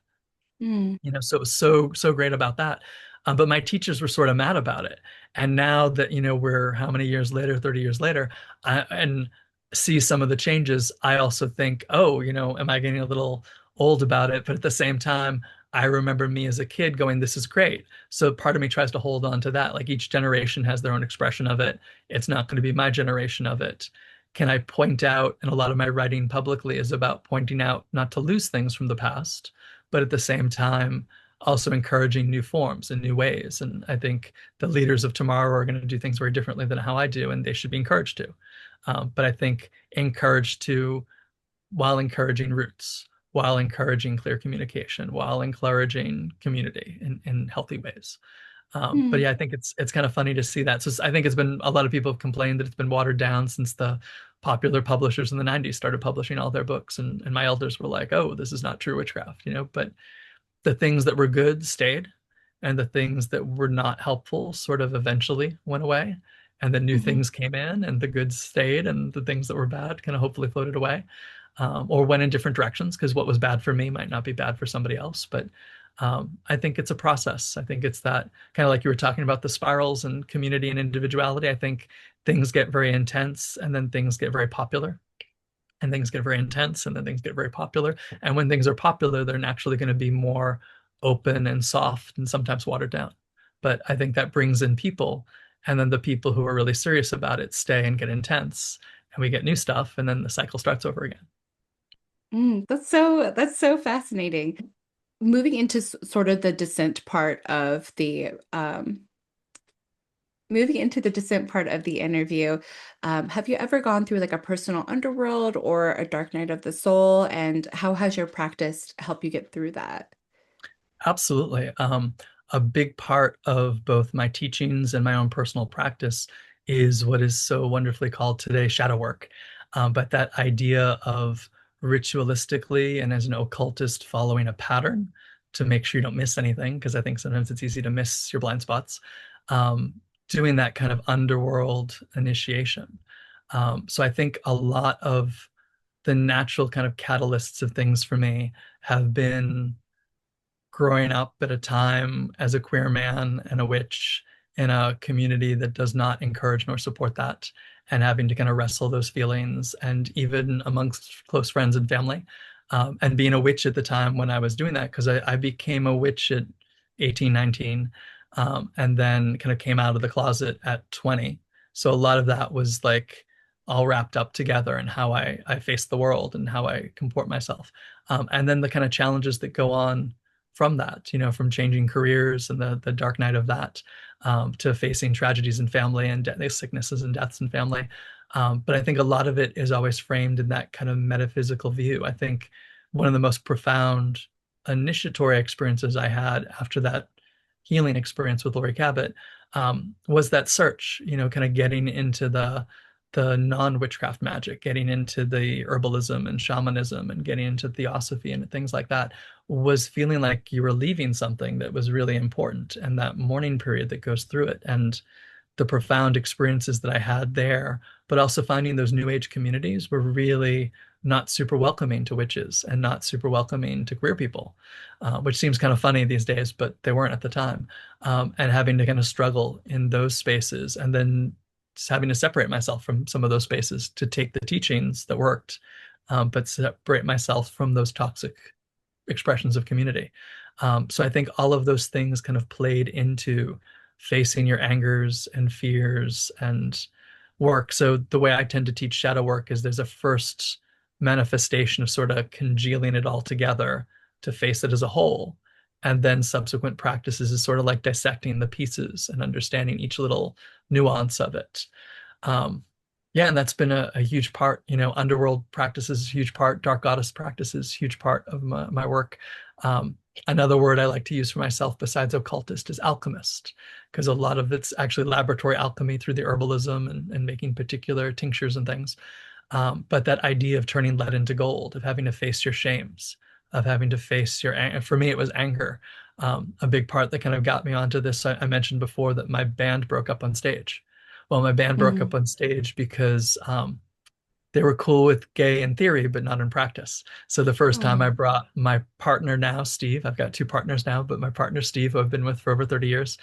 Mm. So it was so great about that. But my teachers were sort of mad about it. And now that we're how many years later, 30 years later, and see some of the changes, I also think, oh, am I getting a little old about it? But at the same time, I remember me as a kid going, this is great. So part of me tries to hold on to that. Like each generation has their own expression of it. It's not going to be my generation of it. Can I point out, and a lot of my writing publicly is about pointing out not to lose things from the past, but at the same time, also encouraging new forms and new ways. And I think the leaders of tomorrow are going to do things very differently than how I do, and they should be encouraged to. But I think encouraged to, while encouraging roots, while encouraging clear communication, while encouraging community in healthy ways. But Mm. yeah, I think it's kind of funny to see that. So I think it's been a lot of people have complained that it's been watered down since the popular publishers in the 90s started publishing all their books, and my elders were like, oh, this is not true witchcraft, but the things that were good stayed, and the things that were not helpful sort of eventually went away, and then new Mhm. things came in, and the good stayed, and the things that were bad kind of hopefully floated away, or went in different directions, because what was bad for me might not be bad for somebody else. But I think it's a process. I think it's that kind of like you were talking about the spirals and community and individuality. I think things get very intense and then things get very popular, and things get very intense and then things get very popular. And when things are popular, they're naturally going to be more open and soft and sometimes watered down. But I think that brings in people, and then the people who are really serious about it stay and get intense, and we get new stuff, and then the cycle starts over again. That's so fascinating. Moving into sort of the descent part of the moving into the descent part of the interview, have you ever gone through like a personal underworld or a dark night of the soul? And how has your practice helped you get through that? Absolutely. A big part of both my teachings and my own personal practice is what is so wonderfully called today shadow work. But that idea of ritualistically and as an occultist following a pattern to make sure you don't miss anything, because I think sometimes it's easy to miss your blind spots, doing that kind of underworld initiation. So I think a lot of the natural kind of catalysts of things for me have been growing up at a time as a queer man and a witch in a community that does not encourage nor support that, and having to kind of wrestle those feelings, and even amongst close friends and family. And being a witch at the time when I was doing that, because I became a witch at 18, 19, and then kind of came out of the closet at 20. So a lot of that was like all wrapped up together in how I face the world and how I comport myself. And then the kind of challenges that go on from that, from changing careers and the dark night of that, to facing tragedies in family and sicknesses and deaths in family. But I think a lot of it is always framed in that kind of metaphysical view. I think one of the most profound initiatory experiences I had after that healing experience with Laurie Cabot, was that search, kind of getting into the non-witchcraft magic, getting into the herbalism and shamanism and getting into theosophy and things like that, was feeling like you were leaving something that was really important, and that mourning period that goes through it, and the profound experiences that I had there, but also finding those new age communities were really not super welcoming to witches and not super welcoming to queer people, which seems kind of funny these days, but they weren't at the time. And having to kind of struggle in those spaces, and then just having to separate myself from some of those spaces to take the teachings that worked, but separate myself from those toxic expressions of community. So I think all of those things kind of played into facing your angers and fears and work. So the way I tend to teach shadow work is there's a first manifestation of sort of congealing it all together to face it as a whole. And then subsequent practices is sort of like dissecting the pieces and understanding each little nuance of it. Yeah, and that's been a huge part. Underworld practices, huge part. Dark goddess practices, huge part of my work. Another word I like to use for myself besides occultist is alchemist, because a lot of it's actually laboratory alchemy through the herbalism and making particular tinctures and things. But that idea of turning lead into gold, of having to face your shames, of having to face your anger. For me, it was anger. A big part that kind of got me onto this. I mentioned before that my band broke up on stage. Well, my band broke up on stage because they were cool with gay in theory, but not in practice. So the first time I brought my partner now, Steve, I've got two partners now, but my partner, Steve, who I've been with for over 30 years,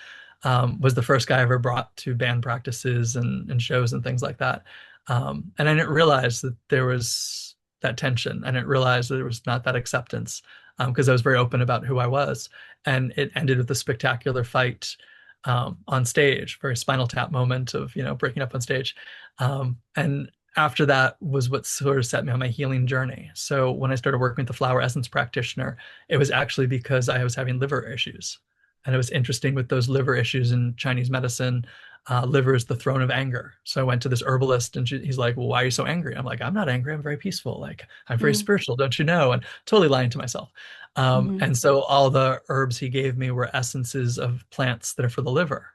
was the first guy I ever brought to band practices and shows and things like that. And I didn't realize that there was that tension. I didn't realize that there was not that acceptance, because I was very open about who I was. And it ended with a spectacular fight on stage, very Spinal Tap moment of, breaking up on stage. And after that was what sort of set me on my healing journey. So when I started working with the flower essence practitioner, it was actually because I was having liver issues. And it was interesting with those liver issues in Chinese medicine. Liver is the throne of anger. So I went to this herbalist, and he's like, well, why are you so angry? I'm like, I'm not angry. I'm very peaceful. Like, I'm very spiritual, don't you know? And totally lying to myself. And so all the herbs he gave me were essences of plants that are for the liver.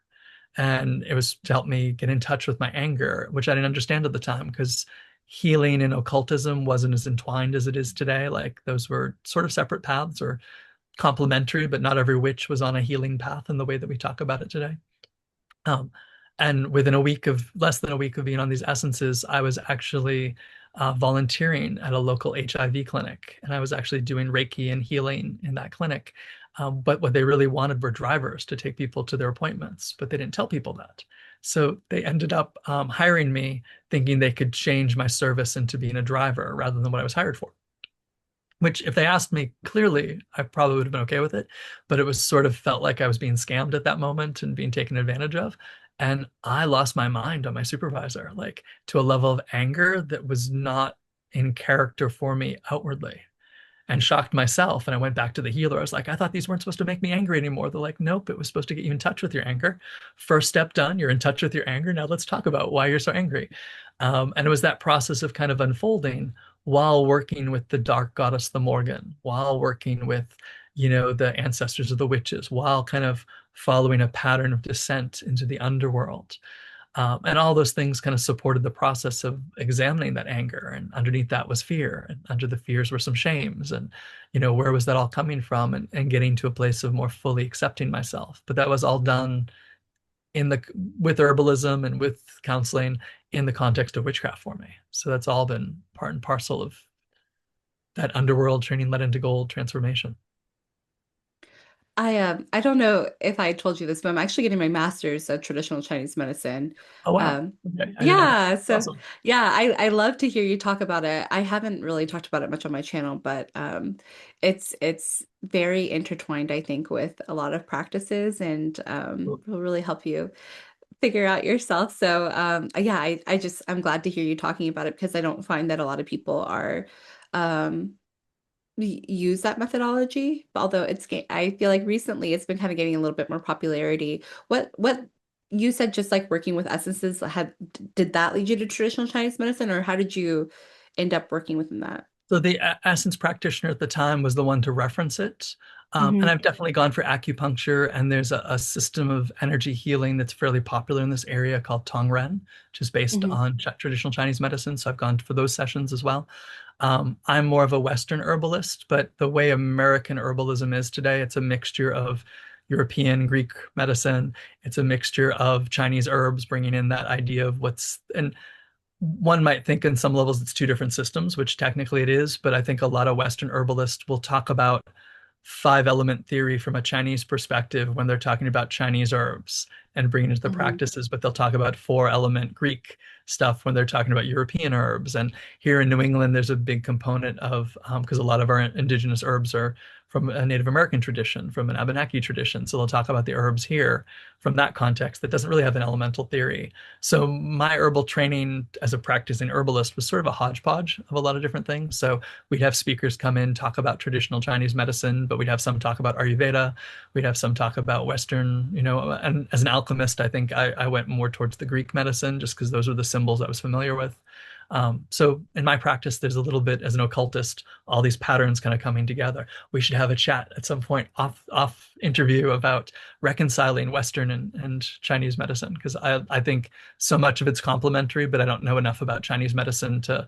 And it was to help me get in touch with my anger, which I didn't understand at the time, because healing and occultism wasn't as entwined as it is today. Like, those were sort of separate paths, or complementary, but not every witch was on a healing path in the way that we talk about it today. And within less than a week of being on these essences, I was actually volunteering at a local HIV clinic. And I was actually doing Reiki and healing in that clinic. But what they really wanted were drivers to take people to their appointments, but they didn't tell people that. So they ended up hiring me thinking they could change my service into being a driver rather than what I was hired for. Which, if they asked me clearly, I probably would have been okay with it. But it was sort of felt like I was being scammed at that moment and being taken advantage of. And I lost my mind on my supervisor, like to a level of anger that was not in character for me outwardly, and shocked myself. And I went back to the healer. I was like, I thought these weren't supposed to make me angry anymore. They're like, nope, it was supposed to get you in touch with your anger. First step done, you're in touch with your anger. Now let's talk about why you're so angry. And it was that process of kind of unfolding while working with the dark goddess, the Morgan, while working with, the ancestors of the witches, while kind of following a pattern of descent into the underworld. And all those things kind of supported the process of examining that anger. And underneath that was fear. And under the fears were some shames. And, where was that all coming from? And getting to a place of more fully accepting myself. But that was all done with herbalism and with counseling in the context of witchcraft for me. So that's all been part and parcel of that underworld training led into gold transformation. I don't know if I told you this, but I'm actually getting my master's of traditional Chinese medicine. Oh, wow. Um, Okay. I didn't know that. yeah, so Awesome. yeah, I love to hear you talk about it. I haven't really talked about it much on my channel, but it's very intertwined, I think, with a lot of practices and Cool. will really help you figure out yourself. So yeah, I'm glad to hear you talking about it because I don't find that a lot of people are um use that methodology, although I feel like recently it's been kind of getting a little bit more popularity. What you said, just like working with essences, did that lead you to traditional Chinese medicine, or how did you end up working within that? So the essence practitioner at the time was the one to reference it. And Hmm. I've definitely gone for acupuncture, and there's a system of energy healing that's fairly popular in this area called Tongren, which is based Hmm. on traditional Chinese medicine. So I've gone for those sessions as well. I'm more of a Western herbalist, but the way American herbalism is today, it's a mixture of European, Greek medicine. It's a mixture of Chinese herbs, bringing in that idea of and one might think in some levels it's two different systems, which technically it is, but I think a lot of Western herbalists will talk about five element theory from a Chinese perspective when they're talking about Chinese herbs and bringing it to the Hmm. practices, but they'll talk about four element Greek stuff when they're talking about European herbs. And here in New England, there's a big component of, because a lot of our indigenous herbs are from a Native American tradition, from an Abenaki tradition. So they'll talk about the herbs here from that context that doesn't really have an elemental theory. So my herbal training as a practicing herbalist was sort of a hodgepodge of a lot of different things. So we'd have speakers come in, talk about traditional Chinese medicine, but we'd have some talk about Ayurveda. We'd have some talk about Western, and as an alchemist, I think I went more towards the Greek medicine just because those were the symbols I was familiar with. So in my practice, there's a little bit as an occultist, all these patterns kind of coming together. We should have a chat at some point off interview about reconciling Western and Chinese medicine because I think so much of it's complementary, but I don't know enough about Chinese medicine to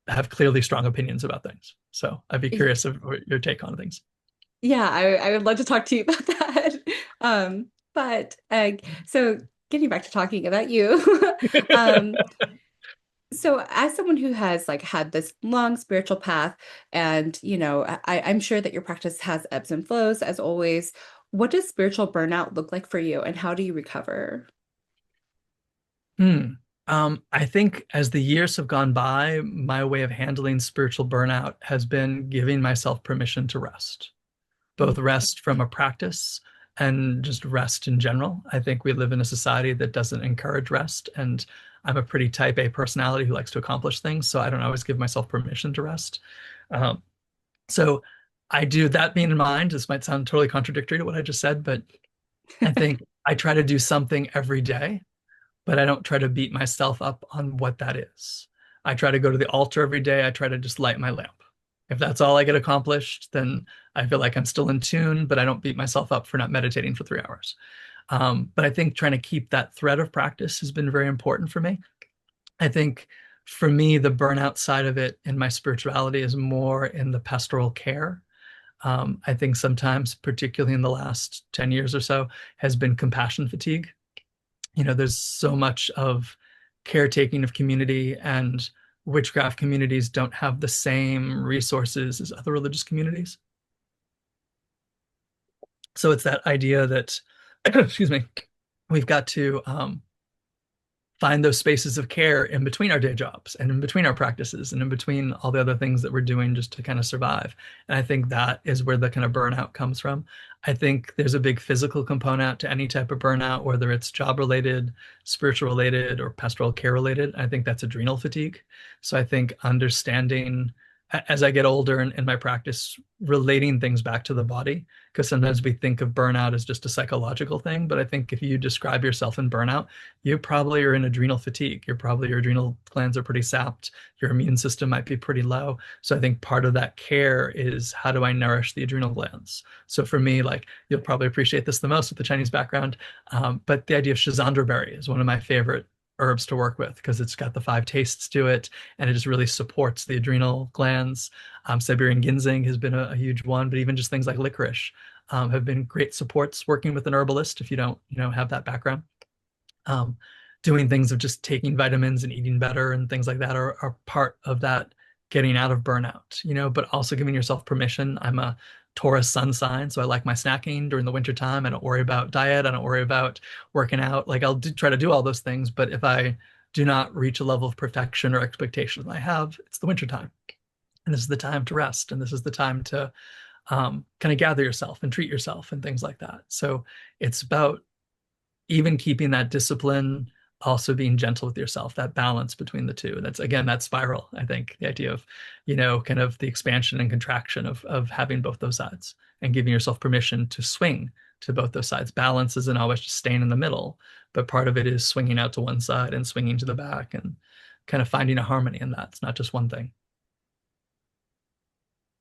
have clearly strong opinions about things. So I'd be curious of your take on things. Yeah, I would love to talk to you about that. But so getting back to talking about you, um, so as someone who has like had this long spiritual path, and I'm sure that your practice has ebbs and flows as always. What does spiritual burnout look like for you, and how do you recover? Hmm. I think as the years have gone by, my way of handling spiritual burnout has been giving myself permission to rest, both Mhm. rest from a practice and just rest in general. I think we live in a society that doesn't encourage rest, and I'm a pretty type A personality who likes to accomplish things, so I don't always give myself permission to rest. Um, so I do that being in mind. This might sound totally contradictory to what I just said, but I think I try to do something every day, but I don't try to beat myself up on what that is. I try to go to the altar every day. I try to just light my lamp. If that's all I get accomplished, then I feel like I'm still in tune, but I don't beat myself up for not meditating for 3 hours. But I think trying to keep that thread of practice has been very important for me. I think for me, the burnout side of it in my spirituality is more in the pastoral care. I think sometimes, particularly in the last 10 years or so, has been compassion fatigue. There's so much of caretaking of community, and witchcraft communities don't have the same resources as other religious communities. So it's that idea that, excuse me, we've got to find those spaces of care in between our day jobs and in between our practices and in between all the other things that we're doing just to kind of survive. And I think that is where the kind of burnout comes from. I think there's a big physical component to any type of burnout, whether it's job related, spiritual related, or pastoral care related. I think that's adrenal fatigue. So I think understanding as I get older in my practice, relating things back to the body, because sometimes we think of burnout as just a psychological thing. But I think if you describe yourself in burnout, you probably are in adrenal fatigue. Your adrenal glands are pretty sapped. Your immune system might be pretty low. So I think part of that care is, how do I nourish the adrenal glands? So for me, like, you'll probably appreciate this the most with the Chinese background. But the idea of schizandra berry is one of my favorite herbs to work with, because it's got the 5 tastes to it, and it just really supports the adrenal glands. Siberian ginseng has been a huge one, but even just things like licorice have been great supports working with an herbalist if you don't, have that background. Doing things of just taking vitamins and eating better and things like that are part of that getting out of burnout, but also giving yourself permission. I'm a Taurus sun sign, so I like my snacking during the winter time. I don't worry about diet. I don't worry about working out. Like, I'll try to do all those things, but if I do not reach a level of perfection or expectation that I have, it's the winter time, and this is the time to rest, and this is the time to kind of gather yourself and treat yourself and things like that. So it's about even keeping that discipline, also being gentle with yourself, that balance between the two. That's, again, that spiral. I think the idea of, kind of the expansion and contraction of having both those sides and giving yourself permission to swing to both those sides. Balance isn't always just staying in the middle, but part of it is swinging out to one side and swinging to the back and kind of finding a harmony in that. It's not just one thing.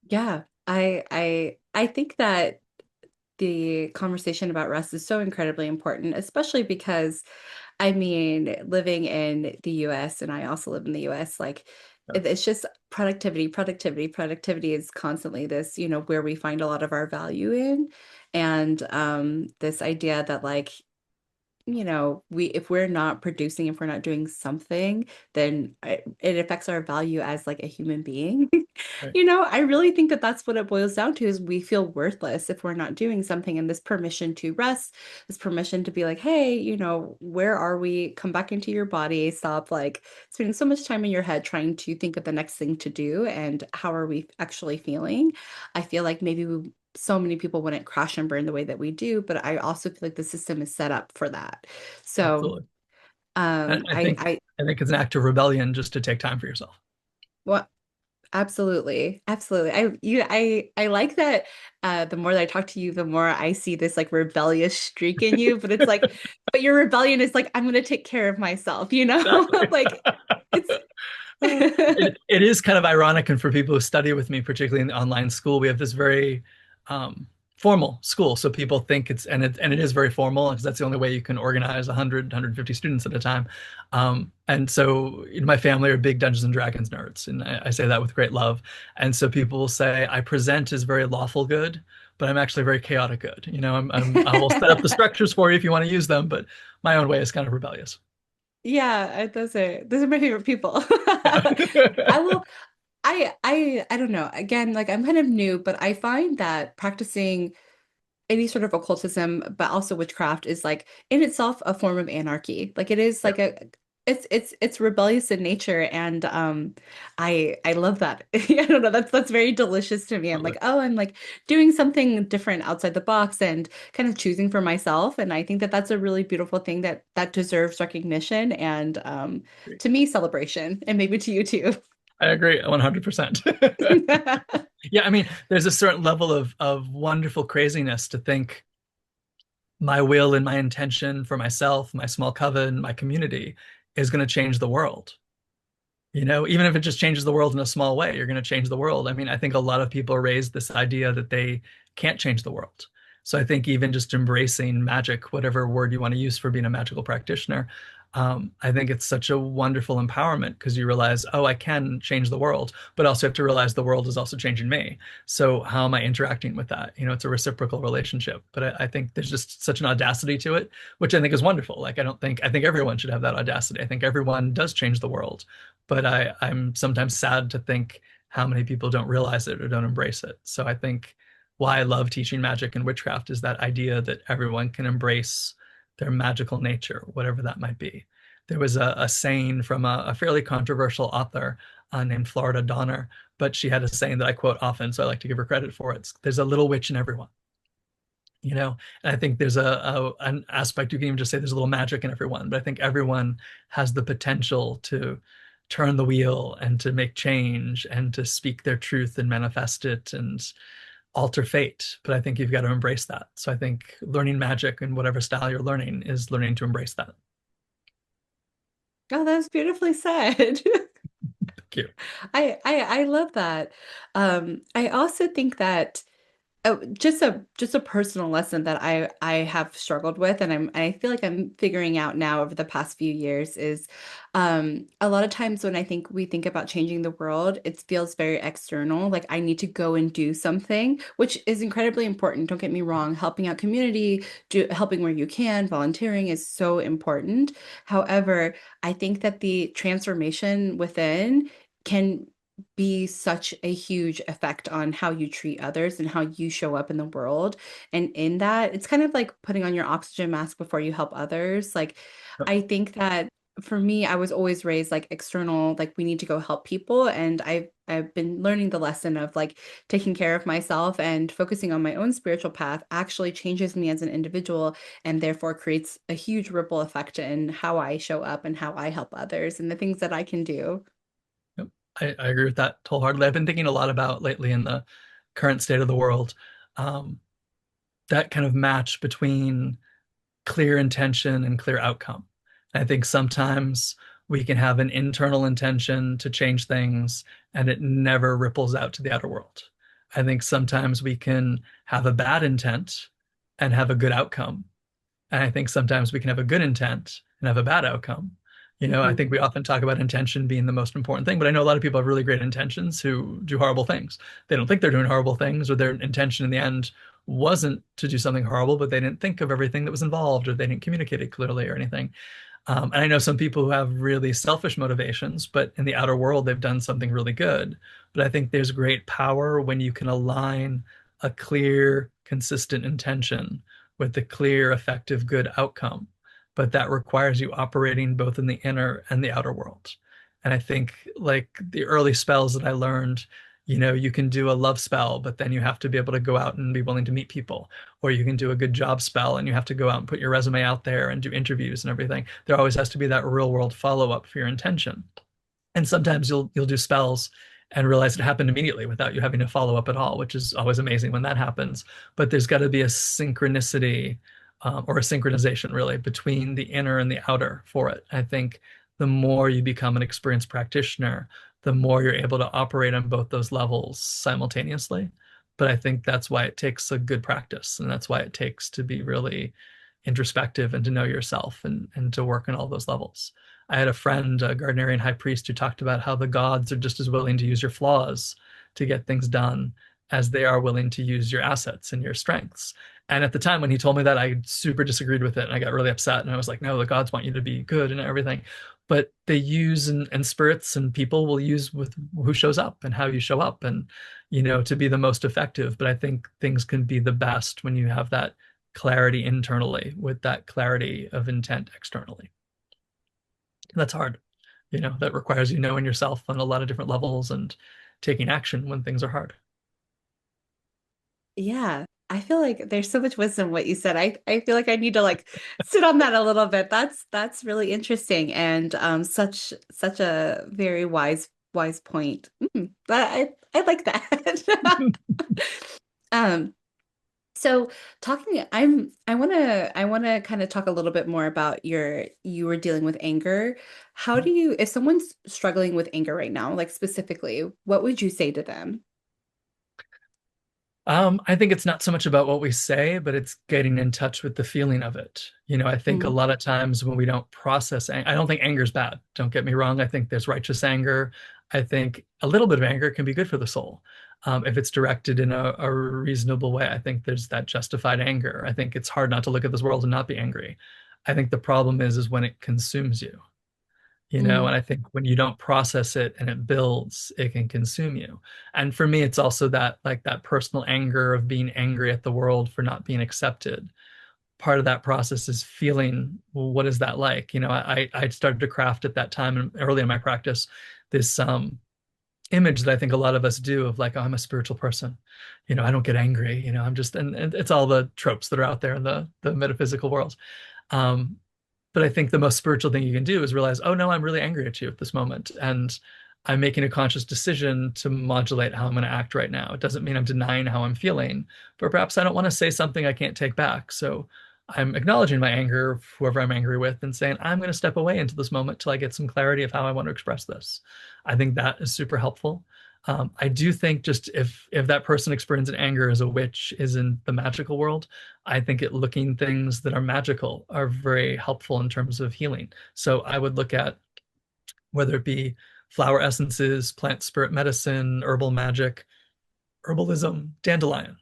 Yeah, I think that the conversation about rest is so incredibly important, especially because, I mean, living in the US, and I also live in the US, like, Yeah. it's just productivity, productivity, productivity is constantly this, where we find a lot of our value in. And this idea that, like, if we're not producing, if we're not doing something, then it affects our value as like a human being. Right. I really think that that's what it boils down to, is we feel worthless if we're not doing something. And this permission to rest, this permission to be like, hey, where are we? Come back into your body. Stop like spending so much time in your head trying to think of the next thing to do and how are we actually feeling. I feel like maybe so many people wouldn't crash and burn the way that we do, but I also feel like the system is set up for that. So Absolutely. um I I think I I think it's an act of rebellion just to take time for yourself. well, absolutely, absolutely. I like that. The more that I talk to you, the more I see this like rebellious streak in you, but it's like, but your rebellion is like, I'm gonna take care of myself, Exactly. like it's It is kind of ironic, and for people who study with me, particularly in the online school, we have this very um, formal school. So people think it is very formal, because that's the only way you can organize 100, 150 students at a time. And so my family are big Dungeons and Dragons nerds, and I say that with great love. And so people will say I present as very lawful good, but I'm actually very chaotic good. I will set up the structures for you if you want to use them, but my own way is kind of rebellious. Yeah, those are my favorite people. I Yeah. will I don't know. Again, like, I'm kind of new, but I find that practicing any sort of occultism, but also witchcraft, is like in itself a form of anarchy. Like, it is like it's rebellious in nature, and I love that. I don't know, that's very delicious to me. I'm like, oh, I'm like doing something different outside the box and kind of choosing for myself, and I think that that's a really beautiful thing that deserves recognition and, to me, celebration, and maybe to you too. I agree 100%. Yeah, I mean, there's a certain level of wonderful craziness to think my will and my intention for myself, my small coven, my community is going to change the world. Even if it just changes the world in a small way, you're going to change the world. I mean, I think a lot of people raise this idea that they can't change the world. So I think even just embracing magic, whatever word you want to use for being a magical practitioner, I think it's such a wonderful empowerment, because you realize, oh, I can change the world, but also have to realize the world is also changing me. So how am I interacting with that? It's a reciprocal relationship. But I think there's just such an audacity to it, which I think is wonderful. Like, I think everyone should have that audacity. I think everyone does change the world, but I'm sometimes sad to think how many people don't realize it or don't embrace it. So I think why I love teaching magic and witchcraft is that idea that everyone can embrace their magical nature, whatever that might be. There was a saying from a fairly controversial author named Florida Donner, but she had a saying that I quote often, so I like to give her credit for it. There's a little witch in everyone, and I think there's an aspect you can even just say there's a little magic in everyone, but I think everyone has the potential to turn the wheel and to make change and to speak their truth and manifest it and alter fate. But I think you've got to embrace that. So I think learning magic in whatever style you're learning is learning to embrace that. Oh, that was beautifully said. Thank you. I love that. I also think that just a personal lesson that I have struggled with, and I feel like I'm figuring out now over the past few years is a lot of times when I think we think about changing the world, it feels very external. Like I need to go and do something, which is incredibly important. Don't get me wrong. Helping out community, helping where you can, volunteering is so important. However, I think that the transformation within can be such a huge effect on how you treat others and how you show up in the world. And in that, it's kind of like putting on your oxygen mask before you help others. Like, I think that for me, I was always raised like external, like we need to go help people. And I've been learning the lesson of like taking care of myself and focusing on my own spiritual path actually changes me as an individual and therefore creates a huge ripple effect in how I show up and how I help others and the things that I can do. Yep. I agree with that wholeheartedly. I've been thinking a lot about lately in the current state of the world, um, that kind of match between clear intention and clear outcome. I think sometimes we can have an internal intention to change things and it never ripples out to the outer world. I think sometimes we can have a bad intent and have a good outcome. And I think sometimes we can have a good intent and have a bad outcome. I Mhm. think we often talk about intention being the most important thing, but I know a lot of people have really great intentions who do horrible things. They don't think they're doing horrible things, or their intention in the end wasn't to do something horrible, but they didn't think of everything that was involved, or they didn't communicate it clearly or anything. And I know some people who have really selfish motivations, but in the outer world, they've done something really good. But I think there's great power when you can align a clear, consistent intention with the clear, effective, good outcome. But that requires you operating both in the inner and the outer world. And I think, like the early spells that I learned, you can do a love spell, but then you have to be able to go out and be willing to meet people. Or you can do a good job spell and you have to go out and put your resume out there and do interviews and everything. There always has to be that real world follow up for your intention. And sometimes you'll do spells and realize it happened immediately without you having to follow up at all, which is always amazing when that happens. But there's got to be a synchronicity, or a synchronization really between the inner and the outer for it. I think the more you become an experienced practitioner, the more you're able to operate on both those levels simultaneously. But I think that's why it takes a good practice, and that's why it takes to be really introspective and to know yourself and to work on all those levels. I had a friend, a Gardnerian high priest, who talked about how the gods are just as willing to use your flaws to get things done as they are willing to use your assets and your strengths. And at the time when he told me that, I super disagreed with it and I got really upset. And I was like, no, the gods want you to be good and everything. But they use, and spirits and people will use with who shows up and how you show up, and, to be the most effective. But I think things can be the best when you have that clarity internally with that clarity of intent externally. And that's hard. That requires you knowing yourself on a lot of different levels and taking action when things are hard. Yeah, I feel like there's so much wisdom in what you said. I feel like I need to like sit on that a little bit. That's really interesting and such a very wise point. I like that. Um, so talking, I want to kind of talk a little bit more about you were dealing with anger. How do you, if someone's struggling with anger right now, like specifically, what would you say to them? I think it's not so much about what we say, but it's getting in touch with the feeling of it. I think a Mm, lot of times when we don't process, I don't think anger is bad. Don't get me wrong. I think there's righteous anger. I think a little bit of anger can be good for the soul. If it's directed in a reasonable way. I think there's that justified anger. I think it's hard not to look at this world and not be angry. I think the problem is when it consumes you. Mm. And I think when you don't process it and it builds, it can consume you. And for me, it's also that like that personal anger of being angry at the world for not being accepted. Part of that process is feeling, well, what is that like? I started to craft at that time and early in my practice this image that I think a lot of us do of like, oh, I'm a spiritual person. I don't get angry. I'm just, and it's all the tropes that are out there in the metaphysical world. Um, but I think the most spiritual thing you can do is realize, oh no, I'm really angry at you at this moment. And I'm making a conscious decision to modulate how I'm going to act right now. It doesn't mean I'm denying how I'm feeling, but perhaps I don't want to say something I can't take back. So I'm acknowledging my anger, whoever I'm angry with, and saying, I'm going to step away into this moment till I get some clarity of how I want to express this. I think that is super helpful. I do think just if that person experiencing anger as a witch is in the magical world, I think looking things that are magical are very helpful in terms of healing. So I would look at whether it be flower essences, plant spirit medicine, herbal magic, herbalism, dandelion,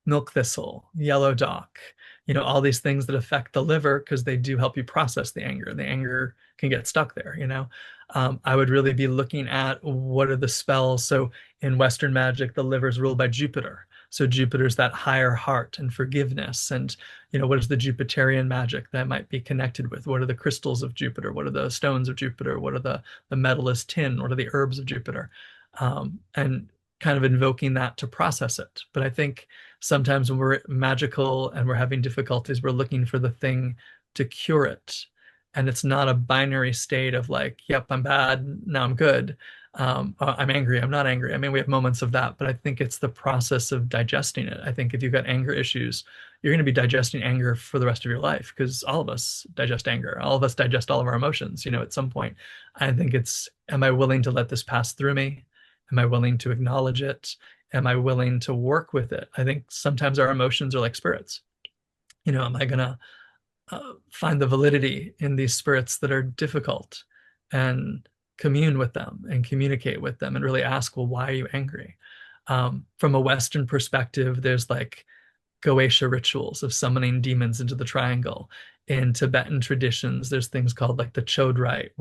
milk thistle, yellow dock, all these things that affect the liver because they do help you process the anger. The anger can get stuck there. I would really be looking at what are the spells. So in Western magic, the liver is ruled by Jupiter. So Jupiter's that higher heart and forgiveness. And, what is the Jupiterian magic that might be connected with? What are the crystals of Jupiter? What are the stones of Jupiter? What are the metal is tin? What are the herbs of Jupiter? And kind of invoking that to process it. But I think sometimes when we're magical and we're having difficulties, we're looking for the thing to cure it. And it's not a binary state of like, yep, I'm bad, now I'm good. I'm angry, I'm not angry. I mean, we have moments of that, but I think it's the process of digesting it. I think if you've got anger issues, you're going to be digesting anger for the rest of your life because all of us digest anger. All of us digest all of our emotions, at some point. I think it's, am I willing to let this pass through me? Am I willing to acknowledge it? Am I willing to work with it? I think sometimes our emotions are like spirits. Am I going to find the validity in these spirits that are difficult and commune with them and communicate with them and really ask, well, why are you angry? From a Western perspective, there's like Goetia rituals of summoning demons into the triangle. In Tibetan traditions, there's things called like the Chode rite,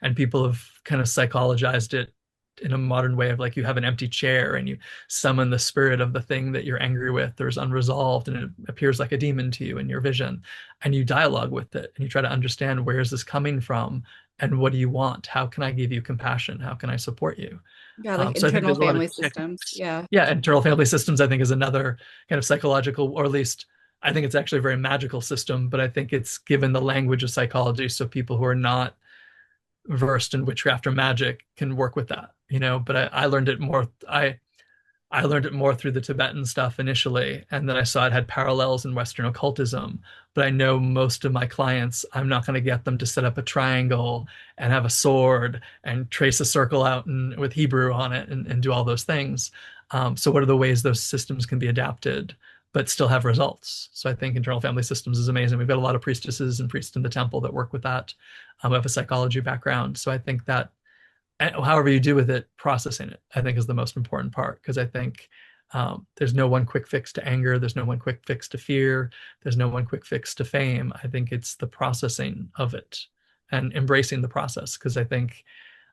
and people have kind of psychologized it in a modern way of like you have an empty chair and you summon the spirit of the thing that you're angry with or is unresolved, and it appears like a demon to you in your vision, and you dialogue with it and you try to understand, where is this coming from and what do you want? How can I give you compassion? How can I support you? Yeah, like So I think internal there's a lot of family systems. techniques. Yeah. Yeah, internal family systems, I think, is another kind of psychological, or at least I think it's actually a very magical system, but I think it's given the language of psychology so people who are not versed in witchcraft or magic can work with that. But I learned it more. I learned it more through the Tibetan stuff initially, and then I saw it had parallels in Western occultism. But I know most of my clients, I'm not going to get them to set up a triangle and have a sword and trace a circle out with Hebrew on it and do all those things. So what are the ways those systems can be adapted but still have results? So I think internal family systems is amazing. We've got a lot of priestesses and priests in the temple that work with that. I have a psychology background. So I think that however you do with it, processing it, I think is the most important part. Because I think there's no one quick fix to anger. There's no one quick fix to fear. There's no one quick fix to fame. I think it's the processing of it and embracing the process. Because I think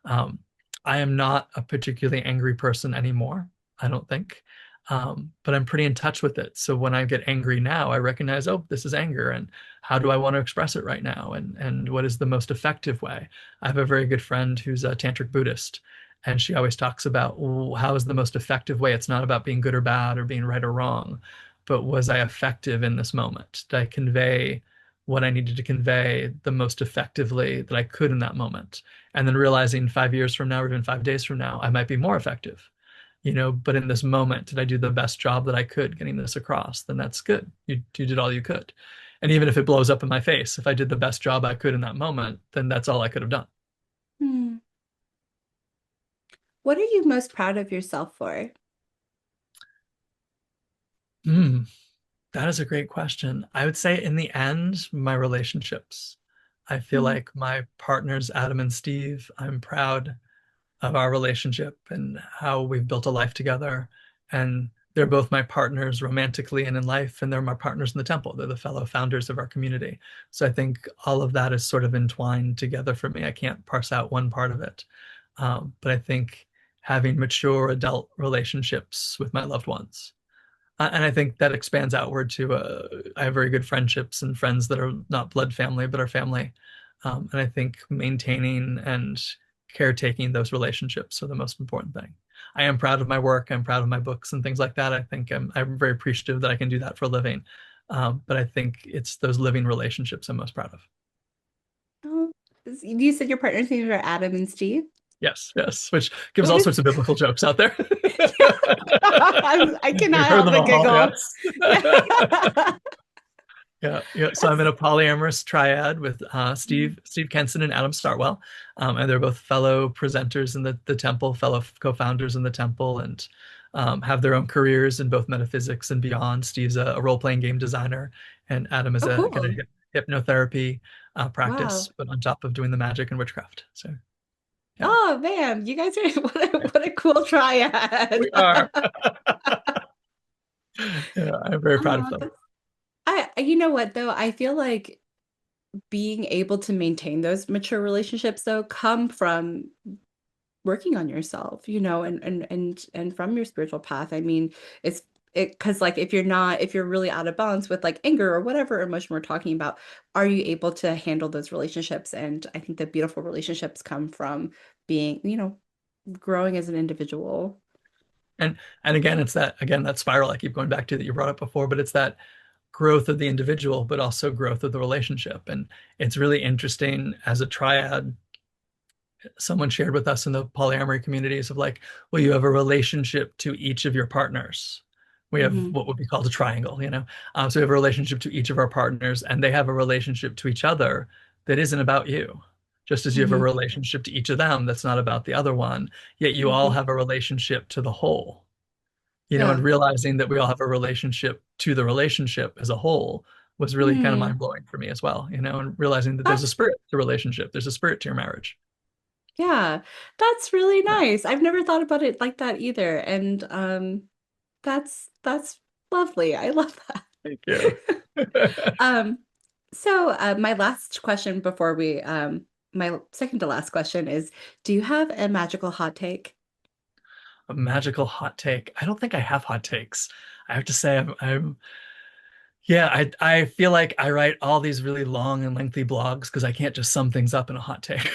um, I am not a particularly angry person anymore, I don't think. But I'm pretty in touch with it. So when I get angry now, I recognize, oh, this is anger. And how do I want to express it right now? And what is the most effective way? I have a very good friend who's a tantric Buddhist, and she always talks about, well, how is the most effective way? It's not about being good or bad or being right or wrong, but was I effective in this moment? Did I convey what I needed to convey the most effectively that I could in that moment? And then realizing 5 years from now, or even 5 days from now, I might be more effective. But in this moment, did I do the best job that I could getting this across? Then that's good. You did all you could. And even if it blows up in my face, if I did the best job I could in that moment, then that's all I could have done. Hmm. What are you most proud of yourself for? Mm, that is a great question. I would say in the end, my relationships. I feel Hmm. like my partners, Adam and Steve, I'm proud of our relationship and how we've built a life together. And they're both my partners romantically and in life, and they're my partners in the temple. They're the fellow founders of our community. So I think all of that is sort of entwined together for me. I can't parse out one part of it. But I think having mature adult relationships with my loved ones. And I think that expands outward to I have very good friendships and friends that are not blood family, but are family. And I think maintaining and caretaking those relationships are the most important thing. I am proud of my work. I'm proud of my books and things like that. I think I'm very appreciative that I can do that for a living. But I think it's those living relationships I'm most proud of. Oh, you said your partners' names are Adam and Steve. Yes, yes, which gives What all is? sorts of biblical jokes out there. I You've cannot heard help them but all, giggle. yes. Yeah. Yeah, yeah. So I'm That's in a polyamorous triad with Steve Kenson and Adam Startwell, and they're both fellow presenters in the temple, fellow co-founders in the temple, and have their own careers in both metaphysics and beyond. Steve's a role-playing game designer, and Adam is oh a kind of cool. hypnotherapy Wow. practice, but on top of doing the magic and witchcraft. So yeah, Oh man, you guys are what a cool triad. we are. Yeah, I'm very proud of Oh, them. you know what though? I feel like being able to maintain those mature relationships though come from working on yourself, and from your spiritual path. I mean, it's it because like if you're really out of balance with like anger or whatever emotion we're talking about, are you able to handle those relationships? And I think the beautiful relationships come from being, growing as an individual. And and again, it's that spiral I keep going back to that you brought up before, but it's that growth of the individual, but also growth of the relationship. And it's really interesting as a triad. Someone shared with us in the polyamory communities of like, well, you have a relationship to each of your partners. We have Hmm. what would be called a triangle. So we have a relationship to each of our partners, and they have a relationship to each other that isn't about you. Just as you have a Hmm. relationship to each of them that's not about the other one, yet you all Hmm. have a relationship to the whole. And Yeah. realizing that we all have a relationship to the relationship as a whole was really kind of Hmm. mind-blowing for me as well, and realizing that there's a That's spirit to relationship, there's a spirit to your marriage. yeah. That's really Yeah. nice. I've never thought about it like that either. And that's lovely. I love Thank you. that. Um, so my last question before my second to last question is, do you have a magical hot take? A magical hot take. I don't think I have hot takes. I have to say yeah, I feel like I write all these really long and lengthy blogs because I can't just sum things up in a hot take.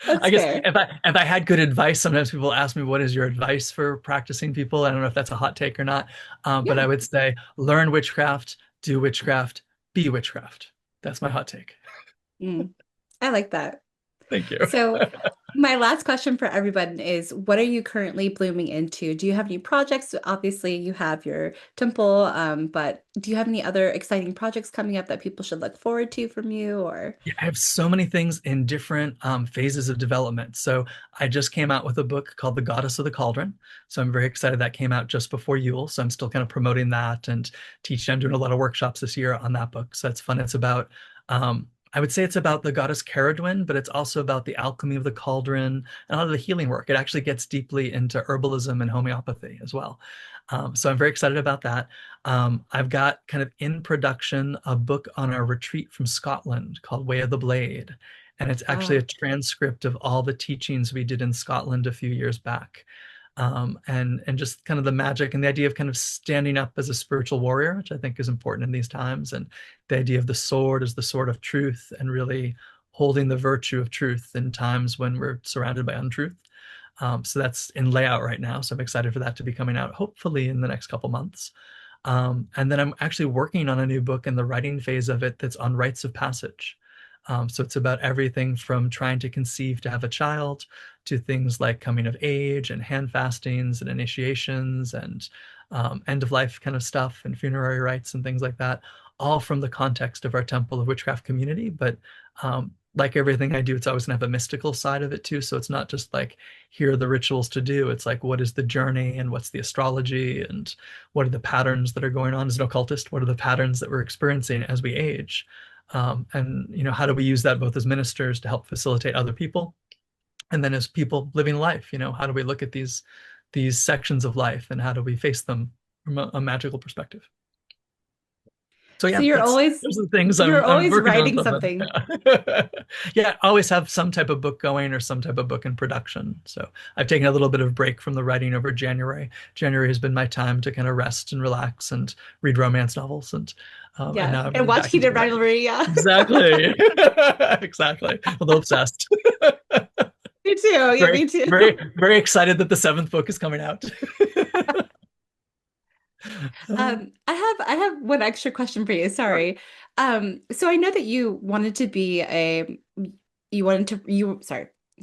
That's I guess fair. if I had good advice, sometimes people ask me, "What is your advice for practicing people?" I don't know if that's a hot take or not, but I Yeah. would say learn witchcraft, do witchcraft, be witchcraft. That's my hot take. Mm, I like that. Thank you. So my last question for everyone is, what are you currently blooming into? Do you have any projects? Obviously, you have your temple, but do you have any other exciting projects coming up that people should look forward to from you or? Yeah, I have so many things in different phases of development. So I just came out with a book called The Goddess of the Cauldron. So I'm very excited that came out just before Yule. So I'm still kind of promoting that and teaching. I'm doing a lot of workshops this year on that book. So that's fun. It's about, I would say it's about the goddess Caradwyn, but it's also about the alchemy of the cauldron and a lot of the healing work. It actually gets deeply into herbalism and homeopathy as well. So I'm very excited about that. I've got kind of in production a book on our retreat from Scotland called Way of the Blade. And it's actually a Wow. transcript of all the teachings we did in Scotland a few years back. And just kind of the magic and the idea of kind of standing up as a spiritual warrior, which I think is important in these times, and the idea of the sword as the sword of truth and really holding the virtue of truth in times when we're surrounded by untruth. So that's in layout right now. So I'm excited for that to be coming out hopefully in the next couple months. And then I'm actually working on a new book in the writing phase of it that's on rites of passage. So it's about everything from trying to conceive to have a child to things like coming of age and hand fastings and initiations and end of life kind of stuff and funerary rites and things like that, all from the context of our Temple of Witchcraft community. But like everything I do, it's always going to have a mystical side of it too. So it's not just like, here are the rituals to do. It's like, what is the journey and what's the astrology and what are the patterns that are going on as an occultist? What are the patterns that we're experiencing as we age? And how do we use that both as ministers to help facilitate other people, And then as people living life, how do we look at these sections of life and how do we face them from a magical perspective? So So yeah, those are the things you're I'm always working on writing something. something. Yeah. Yeah, I always have some type of book going or some type of book in production. So I've taken a little bit of break from the writing over January. January has been my time to kind of rest and relax and read romance novels, and Yeah. now I'm And getting watch back into Heated the writing. Rivalry. Yeah. Exactly. Exactly. Although obsessed. Me too. Yeah, Very, me too. very, very excited that the seventh book is coming out. I have one extra question for you. Sorry. So I know that you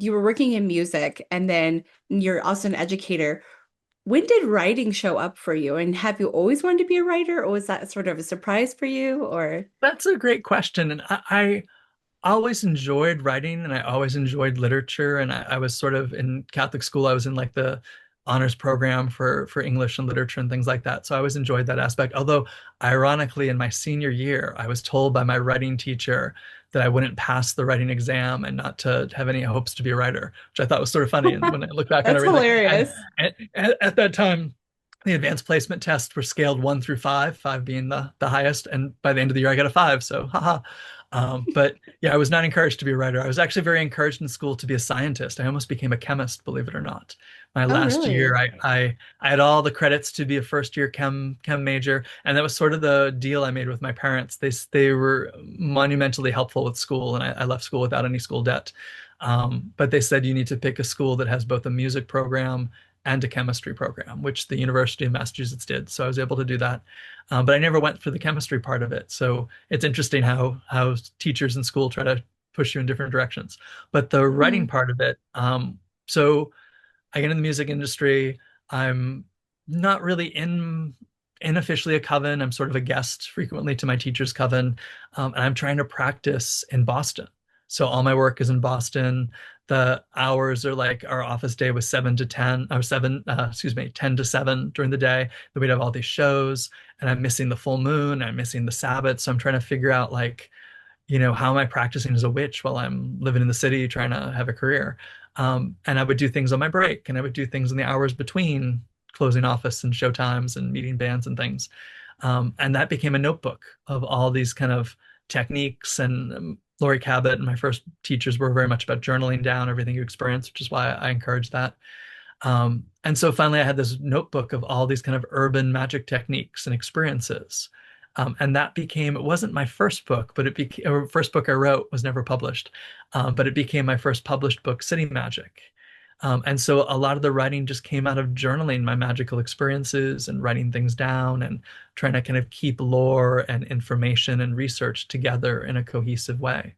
were working in music and then you're also an educator. When did writing show up for you? And have you always wanted to be a writer, or was that sort of a surprise for you? Or That's a great question. And I always enjoyed writing and I always enjoyed literature. And I was sort of in Catholic school, I was in like the honors program for English and literature and things like that. So I always enjoyed that aspect. Although, ironically, in my senior year, I was told by my writing teacher that I wouldn't pass the writing exam and not to have any hopes to be a writer, which I thought was sort of funny. And when I look back on that's everything, hilarious. at that time, the advanced placement tests were scaled 1 through 5, 5 being the highest. And by the end of the year, I got a 5. So, haha. But yeah, I was not encouraged to be a writer. I was actually very encouraged in school to be a scientist. I almost became a chemist, believe it or not. My Oh, last year, really? I had all the credits to be a first year chem major, and that was sort of the deal I made with my parents. They were monumentally helpful with school, and I left school without any school debt. But they said you need to pick a school that has both a music program and a chemistry program, which the University of Massachusetts did. So I was able to do that. But I never went for the chemistry part of it. So it's interesting how teachers in school try to push you in different directions. But the writing Hmm. part of it, so I get in the music industry. I'm not really in officially a coven. I'm sort of a guest frequently to my teacher's coven, and I'm trying to practice in Boston. So all my work is in Boston. The hours are like our office day was 7 to 10, or 10 to 7 during the day. Then we'd have all these shows, and I'm missing the full moon. I'm missing the Sabbath. So I'm trying to figure out like, how am I practicing as a witch while I'm living in the city trying to have a career? And I would do things on my break, and I would do things in the hours between closing office and show times and meeting bands and things. And that became a notebook of all these kind of techniques. And Laurie Cabot and my first teachers were very much about journaling down everything you experience, which is why I encourage that. And so finally, I had this notebook of all these kind of urban magic techniques and experiences. And that became, it wasn't my first book, but it became, or first book I wrote was never published, but it became my first published book, City Magic. And so a lot of the writing just came out of journaling my magical experiences and writing things down and trying to kind of keep lore and information and research together in a cohesive way.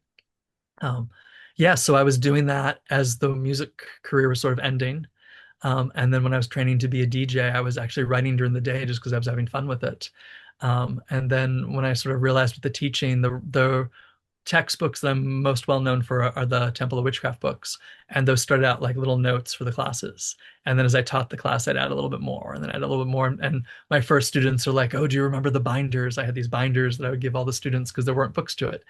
Um, yeah, so I was doing that as the music career was sort of ending. And then when I was training to be a DJ, I was actually writing during the day just because I was having fun with it. And then when I sort of realized with the teaching, the textbooks that I'm most well known for are the Temple of Witchcraft books. And those started out like little notes for the classes. And then as I taught the class, I'd add a little bit more and then add a little bit more. And my first students are like, oh, do you remember the binders? I had these binders that I would give all the students because there weren't books to it.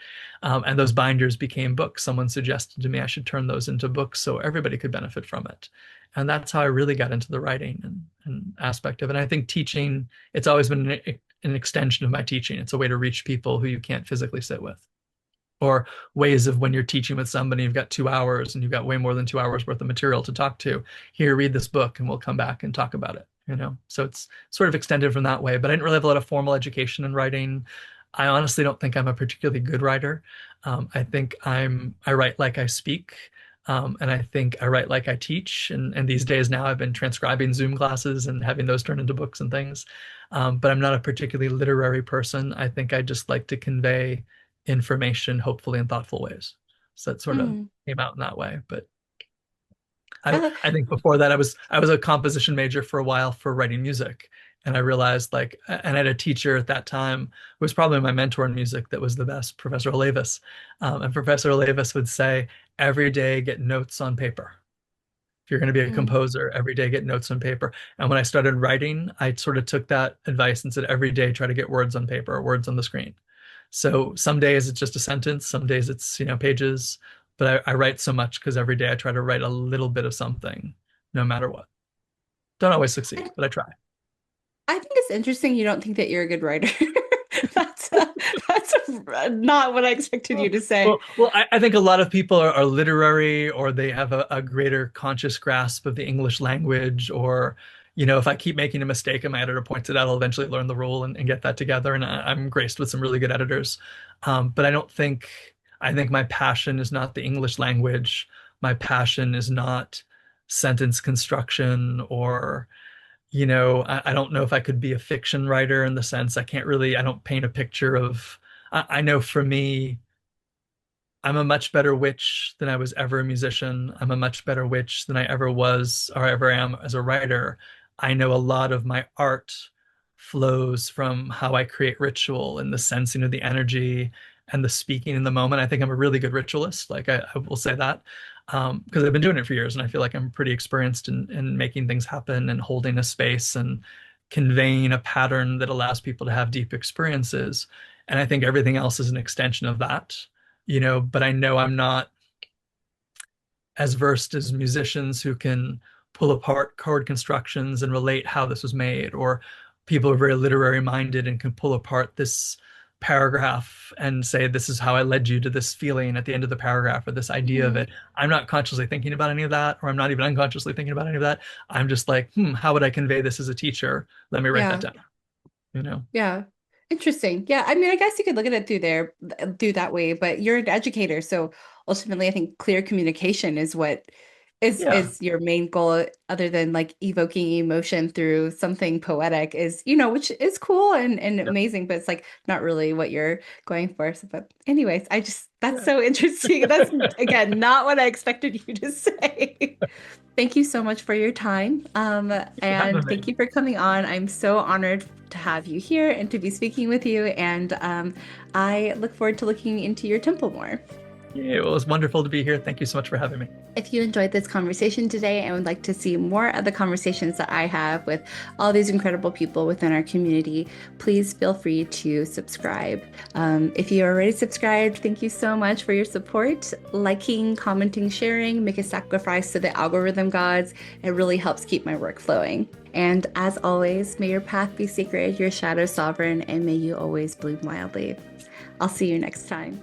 And those binders became books. Someone suggested to me I should turn those into books so everybody could benefit from it. And that's how I really got into the writing and aspect of it. And I think teaching, it's always been an extension of my teaching. It's a way to reach people who you can't physically sit with, or ways of when you're teaching with somebody, you've got 2 hours and you've got way more than 2 hours worth of material to talk to. Here, read this book and we'll come back and talk about it. So it's sort of extended from that way, but I didn't really have a lot of formal education in writing. I honestly don't think I'm a particularly good writer. I think I write like I speak. And I think I write like I teach. And these days now I've been transcribing Zoom classes and having those turn into books and things. But I'm not a particularly literary person. I think I just like to convey information, hopefully in thoughtful ways. So that sort of Hmm. came out in that way. But I I, lo- I think before that I was a composition major for a while for writing music. And I realized like, and I had a teacher at that time who was probably my mentor in music that was the best, Professor Olavis. And Professor Olavis would say, every day get notes on paper. If you're going to be a hmm. composer, every day get notes on paper. And when I started writing, I sort of took that advice and said, every day try to get words on paper or words on the screen. So some days it's just a sentence, some days it's, pages. but I write so much because every day I try to write a little bit of something, no matter what. Don't always succeed, but I try. I think it's interesting you don't think that you're a good writer. That's not what I expected you Well, to say. I think a lot of people are literary, or they have a greater conscious grasp of the English language, or, if I keep making a mistake and my editor points it out, I'll eventually learn the rule and get that together. And I'm graced with some really good editors. But I think my passion is not the English language. My passion is not sentence construction, or, I don't know if I could be a fiction writer, in the sense I don't paint a picture of, I know for me, I'm a much better witch than I was ever a musician. I'm a much better witch than I ever was or ever am as a writer. I know a lot of my art flows from how I create ritual, and the sensing of the energy and the speaking in the moment. I think I'm a really good ritualist. Like, I will say that, because I've been doing it for years, and I feel like I'm pretty experienced in making things happen and holding a space and conveying a pattern that allows people to have deep experiences. And I think everything else is an extension of that, but I know I'm not as versed as musicians who can pull apart chord constructions and relate how this was made, or people who are very literary minded and can pull apart this paragraph and say, this is how I led you to this feeling at the end of the paragraph, or this idea of Mhm. it. I'm not consciously thinking about any of that, or I'm not even unconsciously thinking about any of that. I'm just like, how would I convey this as a teacher? Let me write that Yeah. down. Yeah. Interesting. Yeah. I mean, I guess you could look at it through that way, but you're an educator. So ultimately, I think clear communication is what Yeah. is your main goal, other than like evoking emotion through something poetic, is, which is cool and Yeah. amazing, but it's like not really what you're going for. So, but anyways, that's Yeah. so interesting. That's again not what I expected you to say. Thank you so much for your time. Thanks for And having me. thank you for coming on. I'm so honored to have you here and to be speaking with you. And I look forward to looking into your temple more. Yeah, it was wonderful to be here. Thank you so much for having me. If you enjoyed this conversation today and would like to see more of the conversations that I have with all these incredible people within our community, please feel free to subscribe. If you are already subscribed, thank you so much for your support. Liking, commenting, sharing, make a sacrifice to the algorithm gods. It really helps keep my work flowing. And as always, may your path be sacred, your shadow sovereign, and may you always bloom wildly. I'll see you next time.